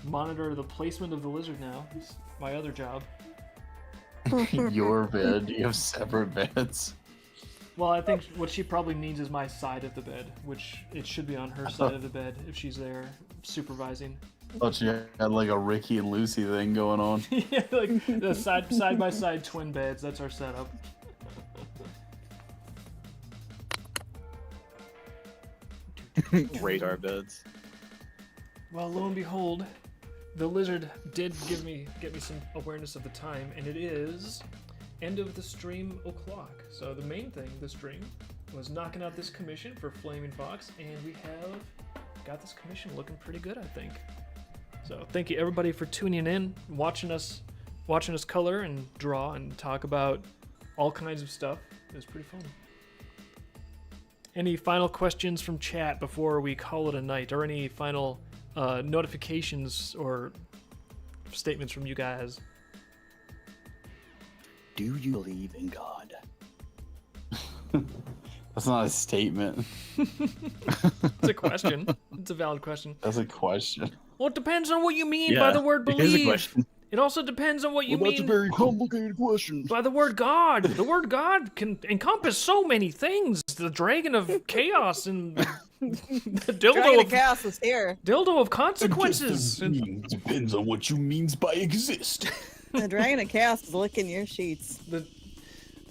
monitor the placement of the lizard now. It's my other job. Your bed, you have separate beds. Well, I think what she probably needs is my side of the bed, which it should be on her side of the bed if she's there supervising. I thought you had like a Ricky and Lucy thing going on. Yeah, like the side by side twin beds. That's our setup. Radar beds. Well, lo and behold, the lizard did get me some awareness of the time, and it is end of the stream o'clock. So the main thing this stream was knocking out this commission for Flaming Fox, and we have got this commission looking pretty good, I think. So thank you everybody for tuning in, watching us color and draw and talk about all kinds of stuff. It was pretty fun. Any final questions from chat before we call it a night, or any final notifications or statements from you guys? Do you believe in God? That's not a statement. It's a question. It's a valid question. That's a question. Well, it depends on what you mean by the word it is a believe. question. It also depends on what you Well, that's a mean very complicated question. by the word God. The word God can encompass so many things. The dragon of chaos and the Dragon dildo of Chaos is here. of consequences. Depends on what you means by exist. The Dragon of Chaos is licking your sheets. The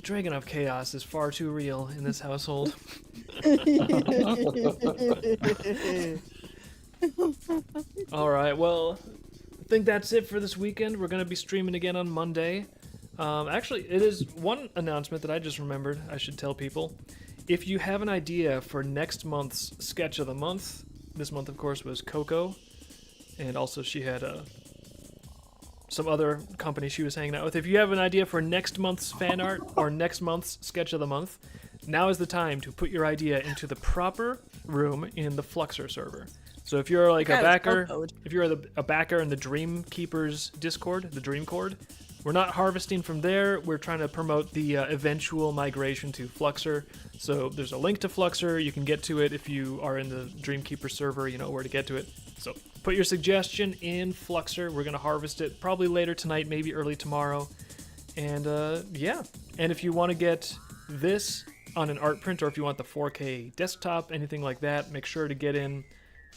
dragon of chaos is far too real in this household. All right, well, I think that's it for this weekend. We're going to be streaming again on Monday. Actually, it is one announcement that I just remembered I should tell people. if you have an idea for next month's sketch of the month, this month, of course, was Coco, and also she had some other company she was hanging out with. If you have an idea for next month's fan art or next month's sketch of the month, now is the time to put your idea into the proper room in the Fluxer server. So if you're like a backer, if you're a backer in the Dream Keepers Discord, the Dream Cord, we're not harvesting from there. We're trying to promote the eventual migration to Fluxer. So there's a link to Fluxer. You can get to it if you are in the Dreamkeeper server. You know where to get to it. So put your suggestion in Fluxer. We're going to harvest it probably later tonight, maybe early tomorrow. And yeah. And if you want to get this on an art print, or if you want the 4K desktop, anything like that, make sure to get in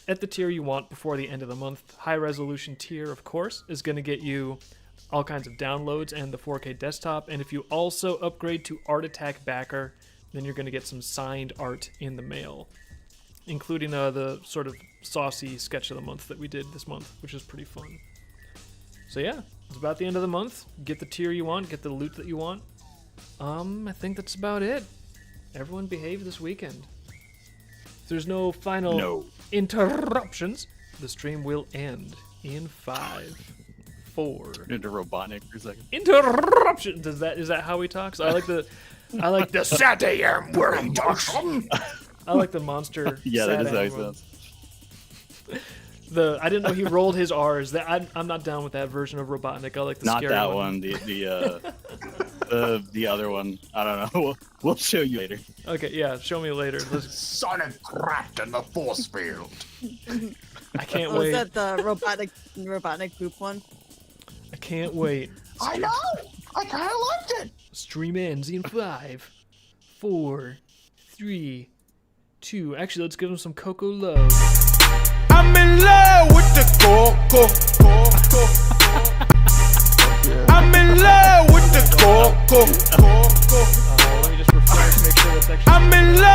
at the tier you want before the end of the month. High resolution tier, of course, is going to get you all kinds of downloads and the 4K desktop. And if you also upgrade to Art Attack Backer, then you're going to get some signed art in the mail, including the sort of saucy sketch of the month that we did this month, which is pretty fun. So yeah, it's about the end of the month. Get the tier you want, get the loot that you want. I think that's about it. Everyone behave this weekend. If there's no final interruptions, the stream will end in 5, 4. Into Robotnik for a second. Interruption. Is that how he talks? I like the Saturday where he talks. I like the monster. Yeah, that is how he sad sounds. I didn't know he rolled his R's. I'm not down with that version of Robotnik. I like the Not scary that one. The other one. I don't know. We'll show you later. Okay, yeah, show me later. Sonic Craft in the force field. I can't Oh, wait. is that the Robotnik poop one? I can't wait. I know. I kind of liked it. Stream ends in 5, 4, 3, 2. Actually, let's give him some Coco love. I'm in love with the coco. I'm in love with the coco. Let me just refresh, make sure that's actually. I'm in love.